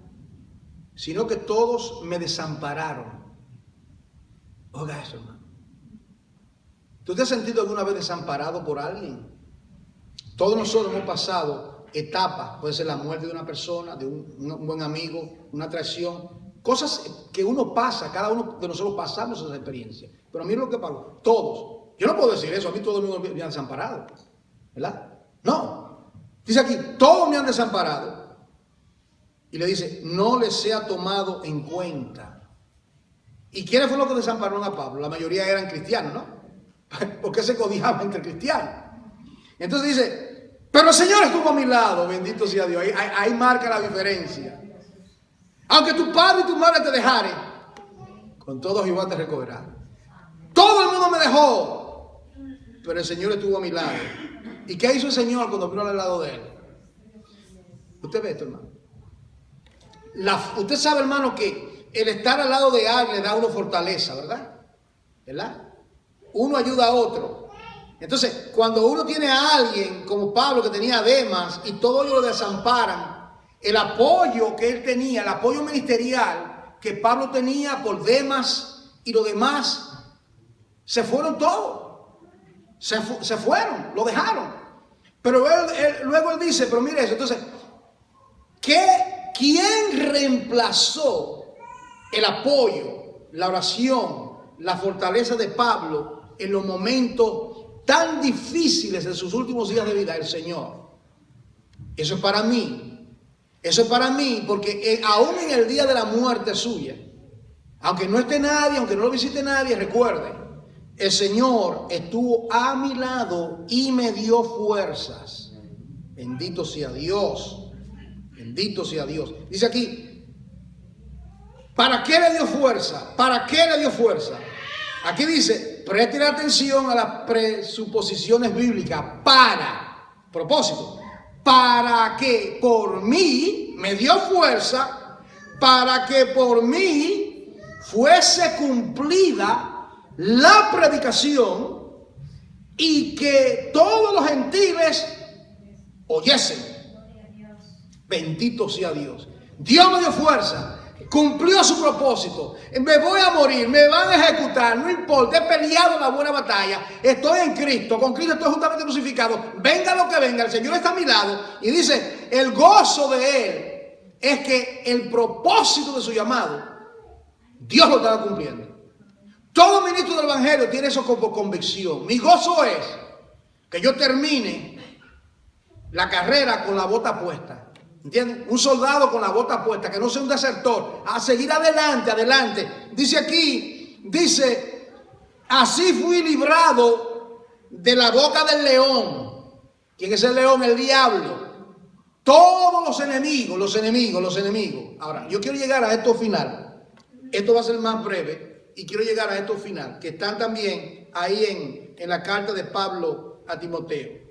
sino que todos me desampararon. Oiga eso, hermano. ¿Tú te has sentido alguna vez desamparado por alguien? Todos nosotros hemos pasado etapas, puede ser la muerte de una persona, de un buen amigo, una traición, cosas que uno pasa, cada uno de nosotros pasamos esa experiencia. Pero mira lo que pasó, todos. Yo no puedo decir eso, a mí todo el mundo me han desamparado, ¿verdad? No. Dice aquí, todos me han desamparado. Y le dice, no les sea tomado en cuenta. ¿Y quiénes fueron los que desampararon a Pablo? La mayoría eran cristianos, ¿no? Porque se codiaban entre cristianos. Entonces dice, pero el Señor estuvo a mi lado, bendito sea Dios. Ahí marca la diferencia. Aunque tu padre y tu madre te dejaren, con todo Jehová te recogerá. Todo el mundo me dejó, pero el Señor estuvo a mi lado. ¿Y qué hizo el Señor cuando vino al lado de él? Usted ve esto, hermano. Usted sabe, hermano, que el estar al lado de alguien le da a uno fortaleza, ¿verdad? Uno ayuda a otro. Entonces, cuando uno tiene a alguien como Pablo, que tenía a Demas, y todos ellos lo desamparan, el apoyo que él tenía, el apoyo ministerial que Pablo tenía por Demas y los demás, se fueron todos. Se fueron, lo dejaron. Pero luego él dice, pero mire eso, entonces, ¿quién reemplazó el apoyo, la oración, la fortaleza de Pablo en los momentos tan difíciles de sus últimos días de vida, el Señor. Eso es para mí. Eso es para mí, porque aún en el día de la muerte suya, aunque no esté nadie, aunque no lo visite nadie, recuerde, el Señor estuvo a mi lado y me dio fuerzas. Bendito sea Dios. Bendito sea Dios. Dice aquí, ¿para qué le dio fuerza? ¿Para qué le dio fuerza? Aquí dice, presten atención a las presuposiciones bíblicas. Para, propósito, para que por mí me dio fuerza, para que por mí fuese cumplida la predicación y que todos los gentiles oyesen. Bendito sea Dios. Dios me dio fuerza, cumplió su propósito. Me voy a morir, me van a ejecutar, no importa, he peleado la buena batalla, estoy en Cristo, con Cristo estoy justamente crucificado. Venga lo que venga, el Señor está a mi lado. Y dice, el gozo de Él es que el propósito de su llamado, Dios lo estaba cumpliendo. Todo ministro del Evangelio tiene eso como convicción. Mi gozo es que yo termine la carrera con la bota puesta. ¿Entienden? Un soldado con la bota puesta, que no sea un desertor, a seguir adelante, adelante. Dice aquí, dice, así fui librado de la boca del león. ¿Quién es el león? El diablo. Todos los enemigos, los enemigos, los enemigos. Ahora, yo quiero llegar a esto final. Esto va a ser más breve y quiero llegar a esto final, que están también ahí en la carta de Pablo a Timoteo.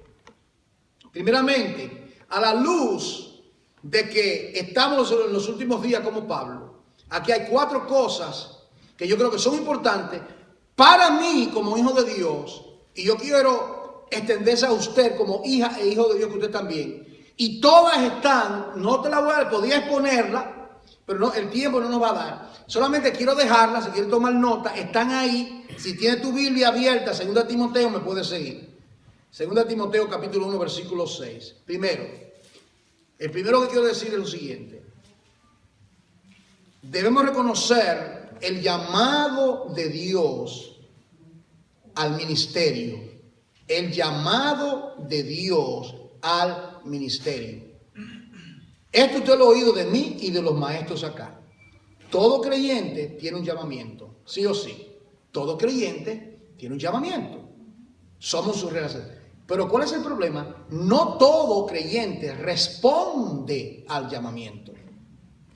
Primeramente, a la luz de que estamos en los últimos días como Pablo, aquí hay 4 cosas que yo creo que son importantes para mí como hijo de Dios, y yo quiero extenderse a usted como hija e hijo de Dios, que usted también, y todas están, no te la voy a dar, podía exponerla, pero no, el tiempo no nos va a dar, solamente quiero dejarla, si quieres tomar nota, están ahí. Si tienes tu Biblia abierta, 2 Timoteo, me puedes seguir. 2 Timoteo capítulo 1 versículo 6. El primero que quiero decir es lo siguiente. Debemos reconocer el llamado de Dios al ministerio. El llamado de Dios al ministerio. Esto usted lo ha oído de mí y de los maestros acá. Todo creyente tiene un llamamiento, sí o sí. Todo creyente tiene un llamamiento. Somos sus relaciones. Pero ¿cuál es el problema? No todo creyente responde al llamamiento.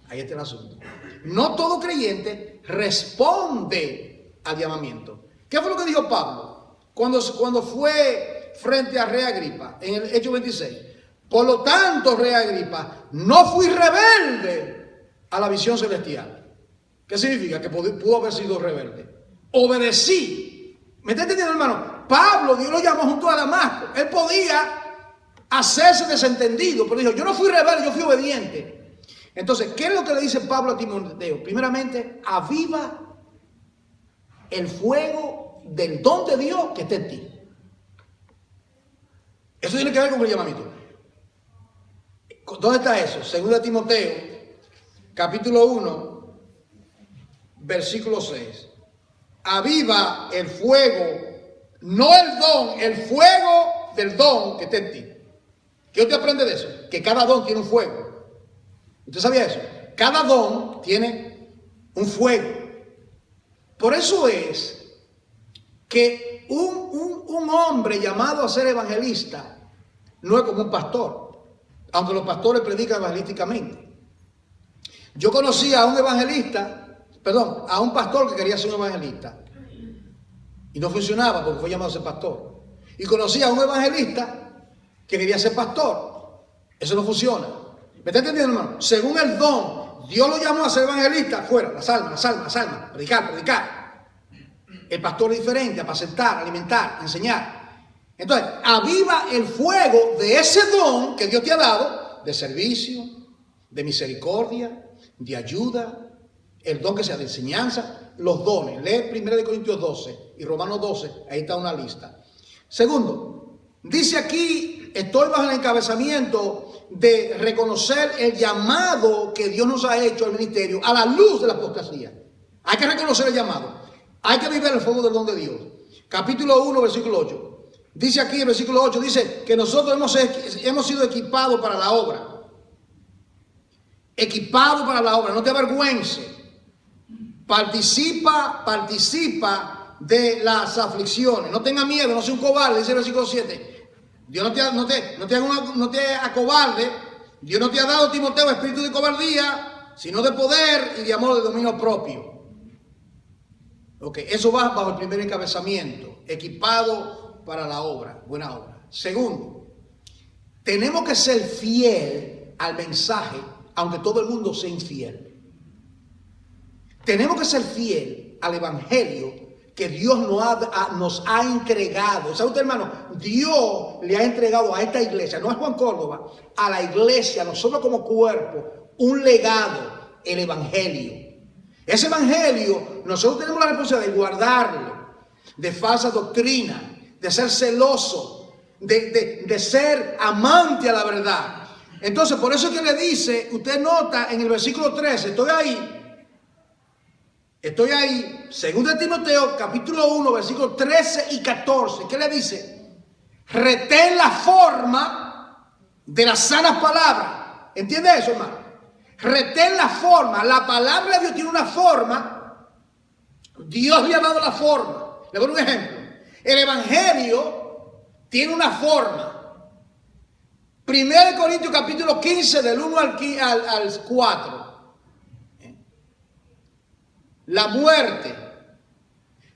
Ahí está el asunto. No todo creyente responde al llamamiento. ¿Qué fue lo que dijo Pablo cuando fue frente a Rey Agripa en el Hechos 26? Por lo tanto, Rey Agripa, no fui rebelde a la visión celestial. ¿Qué significa? Que pudo haber sido rebelde. Obedecí. ¿Me está entendiendo, hermano? Pablo, Dios lo llamó junto a Damasco. Él podía hacerse desentendido, pero dijo, yo no fui rebelde, yo fui obediente. Entonces, ¿qué es lo que le dice Pablo a Timoteo? Primeramente, aviva el fuego del don de Dios que está en ti. Eso tiene que ver con el llamamiento. ¿Dónde está eso? 2 Timoteo, capítulo 1, versículo 6. Aviva el fuego, no el don, el fuego del don que está en ti. ¿Qué usted aprende de eso? Que cada don tiene un fuego. ¿Usted sabía eso? Cada don tiene un fuego. Por eso es que un hombre llamado a ser evangelista no es como un pastor, aunque los pastores predican evangelísticamente. Yo conocí a un a un pastor que quería ser un evangelista y no funcionaba porque fue llamado a ser pastor. Y conocí a un evangelista que quería ser pastor. Eso no funciona. ¿Me está entendiendo, hermano? Según el don, Dios lo llamó a ser evangelista, fuera, las almas, predicar. El pastor es diferente, apacentar, alimentar, enseñar. Entonces, aviva el fuego de ese don que Dios te ha dado, de servicio, de misericordia, de ayuda, el don que sea de enseñanza, los dones. Lee 1 Corintios 12 y Romanos 12, ahí está una lista. Segundo, dice aquí estoy bajo el encabezamiento de reconocer el llamado que Dios nos ha hecho al ministerio a la luz de la apostasía. Hay que reconocer el llamado. Hay que vivir el fuego del don de Dios. Capítulo 1, versículo 8. Dice aquí el versículo 8, dice que nosotros hemos sido equipados para la obra. Equipado para la obra, no te avergüences. Participa de las aflicciones. No tenga miedo, no sea un cobarde, dice el versículo 7. Dios no te acobarde. Dios no te ha dado, Timoteo, espíritu de cobardía, sino de poder y de amor, de dominio propio. Ok, eso va bajo el primer encabezamiento. Equipado para la obra, buena obra. Segundo, tenemos que ser fiel al mensaje, aunque todo el mundo sea infiel. Tenemos que ser fiel al evangelio que Dios nos ha entregado. ¿Sabe usted, hermano? Dios le ha entregado a esta iglesia, no a Juan Córdoba, a la iglesia, a nosotros como cuerpo, un legado, el evangelio. Ese evangelio, nosotros tenemos la responsabilidad de guardarlo de falsa doctrina, de ser celoso, de ser amante a la verdad. Entonces, por eso es que le dice, usted nota en el versículo 13, estoy ahí, segundo de Timoteo, capítulo 1, versículos 13 y 14, ¿qué le dice? Retén la forma de las sanas palabras. ¿Entiende eso, hermano? Retén la forma. La palabra de Dios tiene una forma. Dios le ha dado la forma. Le doy un ejemplo. El evangelio tiene una forma. 1 Corintios capítulo 15 del 1 al 4. La muerte,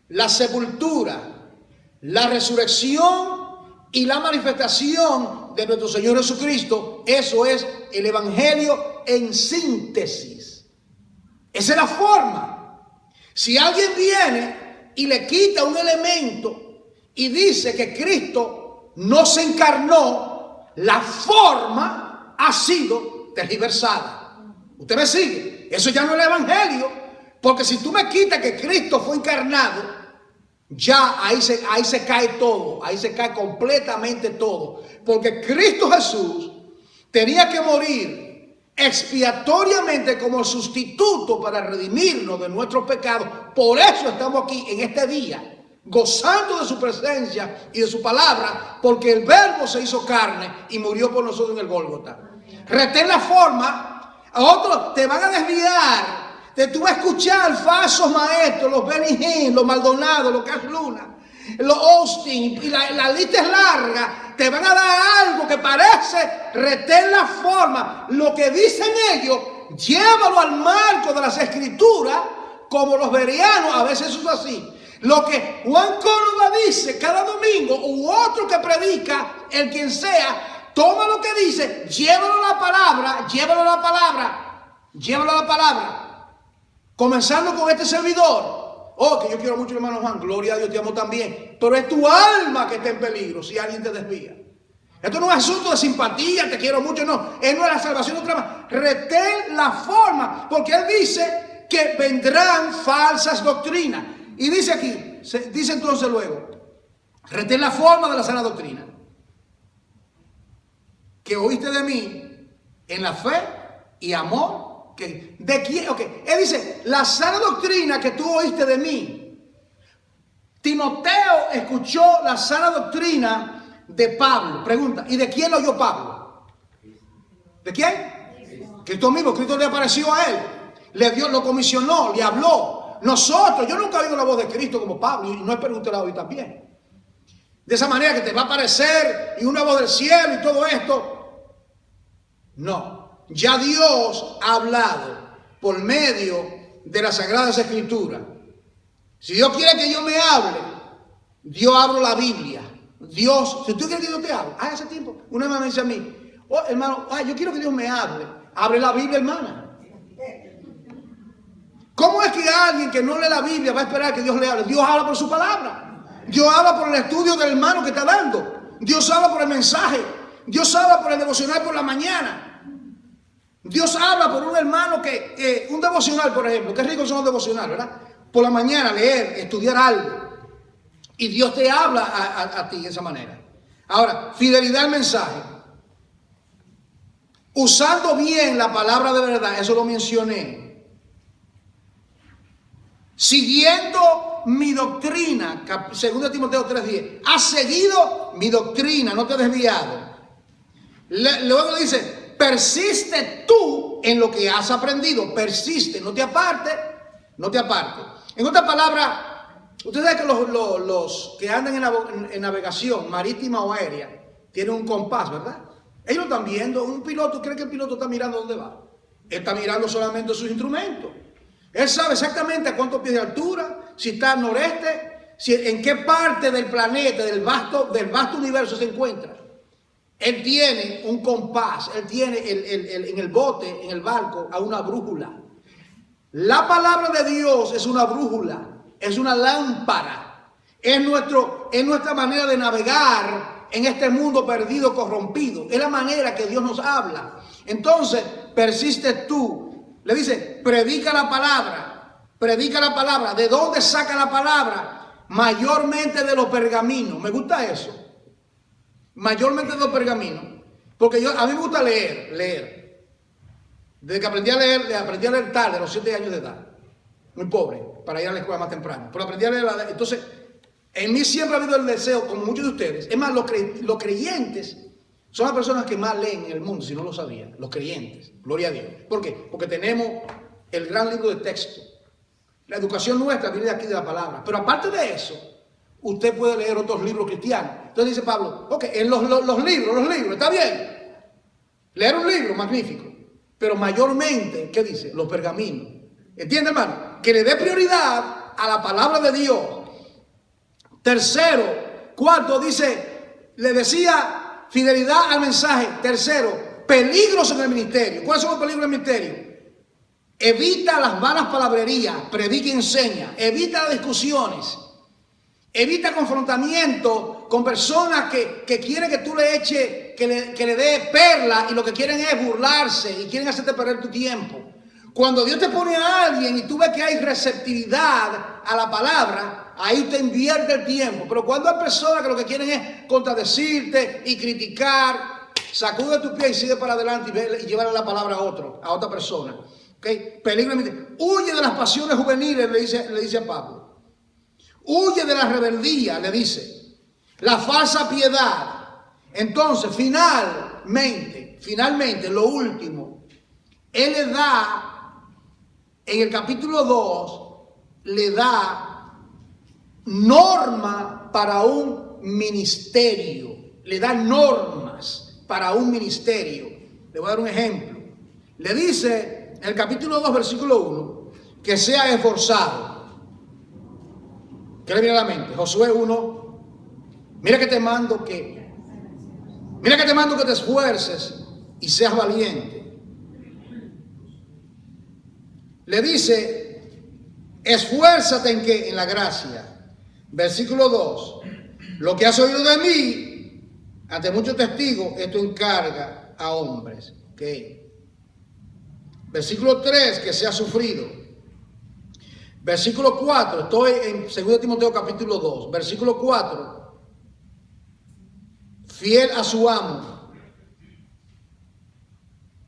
la sepultura, la resurrección y la manifestación de nuestro Señor Jesucristo. Eso es el evangelio en síntesis. Esa es la forma. Si alguien viene y le quita un elemento y dice que Cristo no se encarnó, la forma ha sido tergiversada. ¿Usted me sigue? Eso ya no es el evangelio. Porque si tú me quitas que Cristo fue encarnado, ya ahí se cae todo, ahí se cae completamente todo. Porque Cristo Jesús tenía que morir expiatoriamente como sustituto para redimirnos de nuestros pecados. Por eso estamos aquí en este día, gozando de su presencia y de su palabra, porque el Verbo se hizo carne y murió por nosotros en el Gólgota. Retén la forma, a otros te van a desviar. Tú vas a escuchar falsos maestros, los Benny Hinn, los Maldonado, los Cash Luna, los Austin, y la lista es larga. Te van a dar algo que parece retén la forma. Lo que dicen ellos, llévalo al marco de las escrituras, como los bereanos, a veces eso es así. Lo que Juan Córdoba dice cada domingo, u otro que predica, el quien sea, toma lo que dice, llévalo a la palabra, llévalo a la palabra, llévalo a la palabra. Comenzando con este servidor. Oh, que yo quiero mucho, hermano Juan. Gloria a Dios, te amo también. Pero es tu alma que está en peligro si alguien te desvía. Esto no es asunto de simpatía, te quiero mucho, no. Es no es la salvación de otra manera. Retén la forma. Porque él dice que vendrán falsas doctrinas. Y dice aquí, dice entonces luego, retén la forma de la sana doctrina que oíste de mí en la fe y amor. ¿De quién? Okay. Él dice, la sana doctrina que tú oíste de mí. Timoteo escuchó la sana doctrina de Pablo. Pregunta, ¿y de quién lo oyó Pablo? ¿De quién? Cristo mismo. Cristo le apareció a él. Lo comisionó, le habló. Nosotros, yo nunca he oído la voz de Cristo como Pablo, y no espero que usted la oiga también. De esa manera que te va a aparecer y una voz del cielo y todo esto. No. Ya Dios ha hablado por medio de las Sagradas Escrituras. Si Dios quiere que yo me hable, Dios abro la Biblia. Dios, si tú quieres que Dios te hable, hace tiempo, una hermana me dice a mí, oh hermano, yo quiero que Dios me hable. Abre la Biblia, hermana. ¿Cómo es que alguien que no lee la Biblia va a esperar que Dios le hable? Dios habla por su palabra. Dios habla por el estudio del hermano que está dando. Dios habla por el mensaje. Dios habla por el devocional por la mañana. Dios habla por un hermano que un devocional, por ejemplo, qué rico son los devocionales, ¿verdad? Por la mañana leer, estudiar algo. Y Dios te habla a ti de esa manera. Ahora, fidelidad al mensaje. Usando bien la palabra de verdad, eso lo mencioné. Siguiendo mi doctrina, 2 Timoteo 3:10. Has seguido mi doctrina, no te has desviado. Luego le dice, persiste tú en lo que has aprendido. Persiste, no te apartes, no te apartes. En otras palabras, ustedes saben que los que andan en navegación marítima o aérea tienen un compás, ¿verdad? Ellos están viendo, un piloto cree que el piloto está mirando dónde va. Él está mirando solamente sus instrumentos. Él sabe exactamente a cuántos pies de altura, si está al noreste, en qué parte del planeta, del vasto universo se encuentra. Él tiene un compás, él tiene en el bote, en el barco, a una brújula. La palabra de Dios es una brújula, es una lámpara, es nuestra manera de navegar en este mundo perdido, corrompido. Es la manera que Dios nos habla. Entonces, persiste tú. Le dice, predica la palabra, predica la palabra. ¿De dónde saca la palabra? Mayormente de los pergaminos. Me gusta eso. Mayormente de los pergaminos. Porque a mí me gusta leer. Desde que aprendí a leer tarde, a los 7 años de edad. Muy pobre, para ir a la escuela más temprano. Pero aprendí a leer. Entonces, en mí siempre ha habido el deseo, como muchos de ustedes. Es más, los creyentes son las personas que más leen en el mundo, si no lo sabían. Los creyentes. Gloria a Dios. ¿Por qué? Porque tenemos el gran libro de texto. La educación nuestra viene de aquí de la palabra. Pero aparte de eso, usted puede leer otros libros cristianos. Entonces dice Pablo, ok, en los libros, está bien. Leer un libro, magnífico. Pero mayormente, ¿qué dice? Los pergaminos. ¿Entiende, hermano? Que le dé prioridad a la palabra de Dios. Tercero, cuarto, dice, le decía fidelidad al mensaje. Tercero, peligros en el ministerio. ¿Cuáles son los peligros en el ministerio? Evita las vanas palabrerías, predica y enseña. Evita las discusiones. Evita confrontamiento con personas que quieren que tú le eches, que le dé perla y lo que quieren es burlarse y quieren hacerte perder tu tiempo. Cuando Dios te pone a alguien y tú ves que hay receptividad a la palabra, ahí te invierte el tiempo. Pero cuando hay personas que lo que quieren es contradecirte y criticar, sacude tu pie y sigue para adelante y llevarle la palabra a otra persona. ¿Okay? Peligro. Huye de las pasiones juveniles, le dice a Pablo. Huye de la rebeldía, le dice. La falsa piedad. Entonces, finalmente, lo último, él le da, en el capítulo 2, le da norma para un ministerio. Le da normas para un ministerio. Le voy a dar un ejemplo. Le dice en el capítulo 2, versículo 1, que sea esforzado. ¿Qué le viene a la mente? Josué 1. Mira que te mando que te esfuerces y seas valiente. Le dice, esfuérzate en qué? En la gracia. Versículo 2. Lo que has oído de mí, ante muchos testigos, esto encarga a hombres. ¿Okay? Versículo 3, que se ha sufrido. Versículo 4, estoy en 2 Timoteo capítulo 2. Versículo 4, fiel a su amo.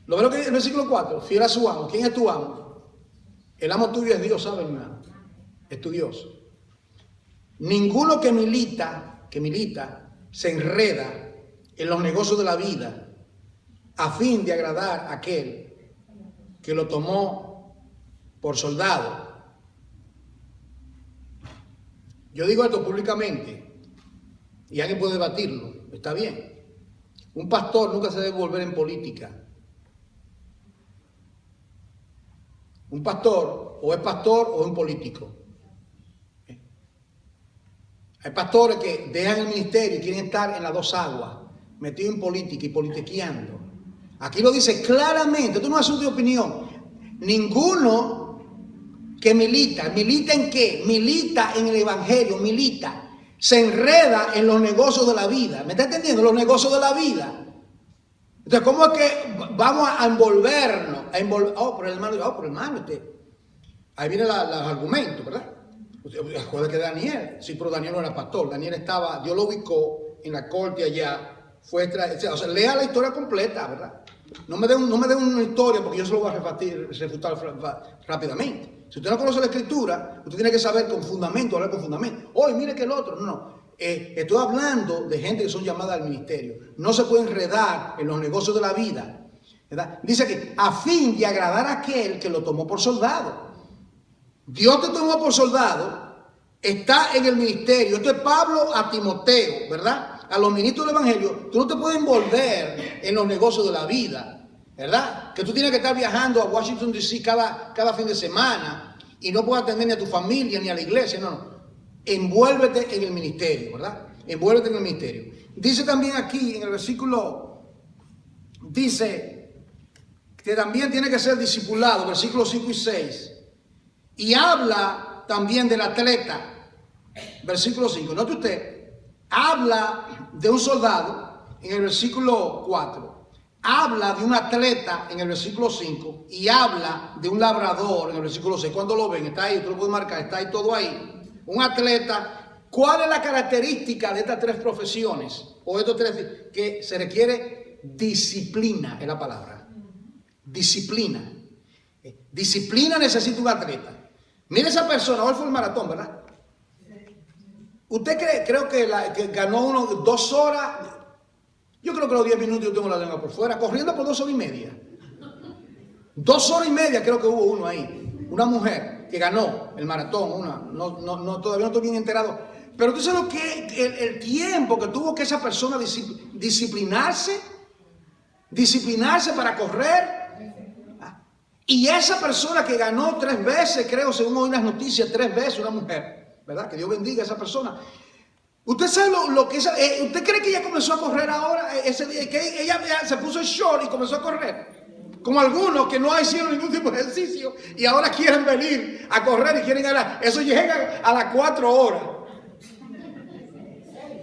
¿Lo ven lo que dice el versículo 4? Fiel a su amo. ¿Quién es tu amo? El amo tuyo es Dios, ¿saben, hermano? Es tu Dios. Ninguno que milita, se enreda en los negocios de la vida a fin de agradar a aquel que lo tomó por soldado. Yo digo esto públicamente y alguien puede debatirlo, está bien. Un pastor nunca se debe volver en política. Un pastor o es un político. Hay pastores que dejan el ministerio y quieren estar en las dos aguas, metidos en política y politiqueando. Aquí lo dice claramente, esto no es asunto de opinión. Ninguno que milita en qué? Milita en el evangelio, se enreda en los negocios de la vida. ¿Me está entendiendo? Los negocios de la vida. Entonces, ¿cómo es que vamos a envolvernos? Por el hermano, ahí vienen los argumentos, ¿verdad? Recuerda que Daniel, sí, pero Daniel no era pastor. Daniel Dios lo ubicó en la corte allá, o sea, lea la historia completa, ¿verdad? No me dé una historia porque yo se lo voy a refutar rápidamente. Si usted no conoce la escritura, usted tiene que saber con fundamento, hablar con fundamento. Hoy, mire que el otro, no. Estoy hablando de gente que son llamadas al ministerio. No se puede enredar en los negocios de la vida, ¿verdad? Dice que a fin de agradar a aquel que lo tomó por soldado. Dios te tomó por soldado, está en el ministerio. Esto es Pablo a Timoteo, ¿verdad? A los ministros del evangelio. Tú no te puedes envolver en los negocios de la vida, ¿verdad? Que tú tienes que estar viajando a Washington D.C. cada fin de semana y no puedes atender ni a tu familia ni a la iglesia, no. Envuélvete en el ministerio, ¿verdad? Envuélvete en el ministerio. Dice también aquí en el versículo, dice que también tiene que ser discipulado, versículos 5 y 6. Y habla también del atleta, versículo 5. Note usted, habla de un soldado en el versículo 4. Habla de un atleta en el versículo 5 y habla de un labrador en el versículo 6. ¿Cuándo lo ven? Está ahí, tú lo puedes marcar, está ahí todo ahí. Un atleta, ¿cuál es la característica de estas tres profesiones? O estos tres, que se requiere disciplina, es la palabra. Disciplina. Disciplina necesita un atleta. Mire esa persona, hoy fue el maratón, ¿verdad? ¿Usted creo que ganó 2 horas? Yo creo que los 10 minutos yo tengo la lengua por fuera, corriendo por 2 horas y media. 2 horas y media creo que hubo uno ahí. Una mujer que ganó el maratón, todavía no estoy bien enterado. Pero tú sabes lo que el tiempo que tuvo que esa persona disciplinarse para correr. Y esa persona que ganó 3 veces, creo, según hoy las noticias, 3 veces, una mujer, ¿verdad? Que Dios bendiga a esa persona. ¿Usted sabe lo que es? ¿Usted cree que ella comenzó a correr ahora, ese día? Que ella se puso el short y comenzó a correr. Como algunos que no hicieron ningún tipo de ejercicio y ahora quieren venir a correr y quieren ganar. Eso llega a las 4 horas.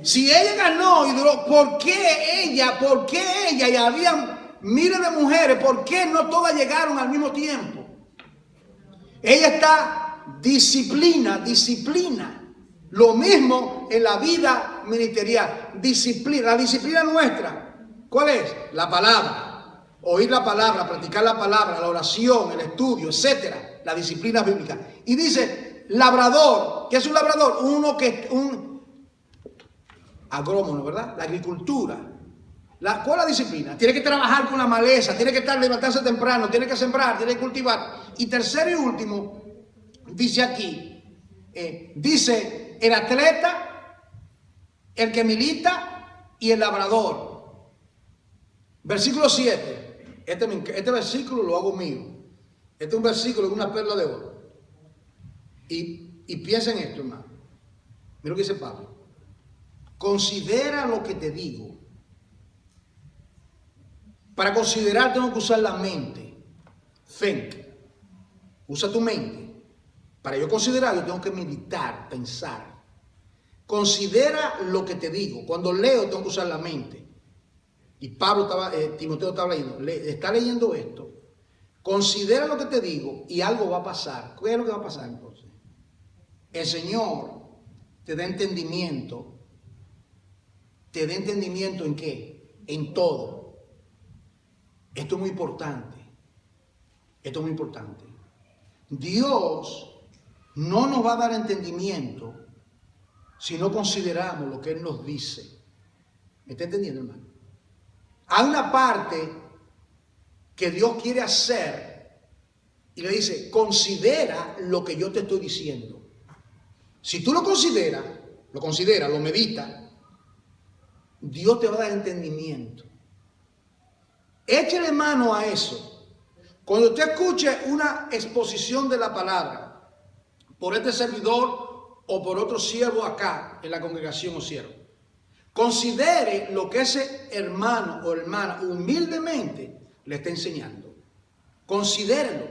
Si ella ganó y duró, ¿por qué ella? Y habían miles de mujeres, ¿por qué no todas llegaron al mismo tiempo? Ella está disciplina. Lo mismo en la vida ministerial. Disciplina. La disciplina nuestra, ¿cuál es? La palabra. Oír la palabra, practicar la palabra, la oración, el estudio, etcétera. La disciplina bíblica. Y dice, labrador. ¿Qué es un labrador? Un agrónomo, ¿verdad? La agricultura. ¿Cuál es la disciplina? Tiene que trabajar con la maleza, tiene que levantarse temprano, tiene que sembrar, tiene que cultivar. Y tercero y último, dice aquí, dice el atleta, el que milita y el labrador. Versículo 7. Este versículo lo hago mío. Este es un versículo de una perla de oro. Y piensa en esto, hermano. Mira lo que dice Pablo. Considera lo que te digo. Para considerar tengo que usar la mente. Think. Usa tu mente. Para yo considerar yo tengo que meditar, pensar. Considera lo que te digo. Cuando leo tengo que usar la mente. Y Timoteo estaba está leyendo esto. Considera lo que te digo y algo va a pasar. ¿Qué es lo que va a pasar entonces? El Señor te da entendimiento. ¿Te da entendimiento en qué? En todo. Esto es muy importante. Esto es muy importante. Dios no nos va a dar entendimiento si no consideramos lo que Él nos dice. ¿Me está entendiendo, hermano? Hay una parte que Dios quiere hacer y le dice, considera lo que yo te estoy diciendo. Si tú lo consideras, lo meditas, Dios te va a dar entendimiento. Échale mano a eso. Cuando usted escuche una exposición de la palabra por este servidor o por otro siervo acá en la congregación o siervo, considere lo que ese hermano o hermana humildemente le está enseñando. Considérelo.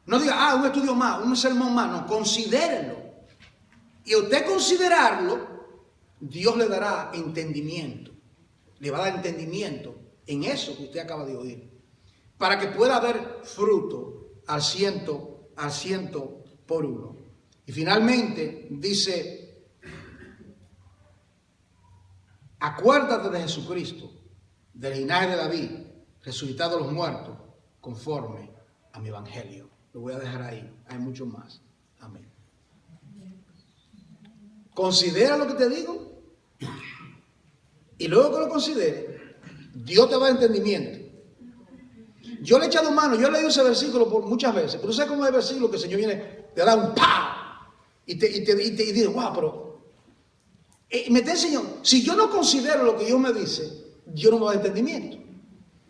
No diga, un estudio más, un sermón más. No, considérelo. Y usted considerarlo, Dios le dará entendimiento. Le va a dar entendimiento en eso que usted acaba de oír. Para que pueda haber fruto al ciento por uno. Y finalmente dice Acuérdate de Jesucristo, del linaje de David, resucitado de los muertos, conforme a mi evangelio. Lo voy a dejar ahí, hay mucho más. Amén. Considera lo que te digo y luego que lo considere, Dios te va a dar entendimiento. Yo le he echado mano, yo he leído ese versículo por muchas veces, pero ¿sabes cómo hay versículo que el Señor viene, te da un ¡pau! Y dice, wow, pero me está enseñando, si yo no considero lo que Dios me dice, Dios no me va a dar entendimiento.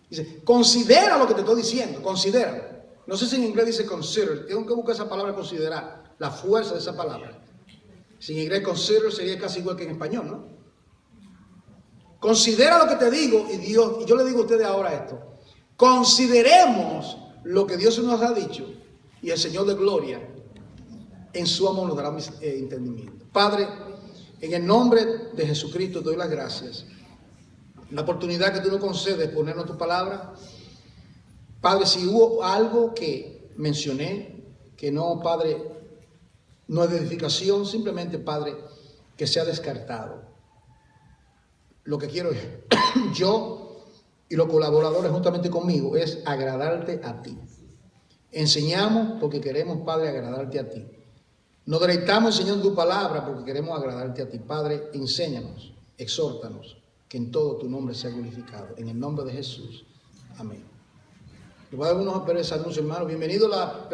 Dice, considera lo que te estoy diciendo, considera. No sé si en inglés dice consider, tengo que buscar esa palabra considerar, la fuerza de esa palabra. Si en inglés consider sería casi igual que en español, ¿no? Considera lo que te digo y yo le digo a ustedes ahora esto. Consideremos lo que Dios nos ha dicho y el Señor de gloria en su amor nos dará entendimiento. Padre, en el nombre de Jesucristo te doy las gracias. La oportunidad que tú nos concedes de ponernos tu palabra. Padre, si hubo algo que mencioné, que no, Padre, no es de edificación, simplemente, Padre, que sea descartado. Lo que quiero yo y los colaboradores juntamente conmigo es agradarte a ti. Enseñamos porque queremos, Padre, agradarte a ti. Nos deleitamos enseñando tu palabra porque queremos agradarte a ti. Padre, enséñanos, exhórtanos, que en todo tu nombre sea glorificado. En el nombre de Jesús. Amén. Le voy a dar unos anuncios, hermanos. Bienvenido a la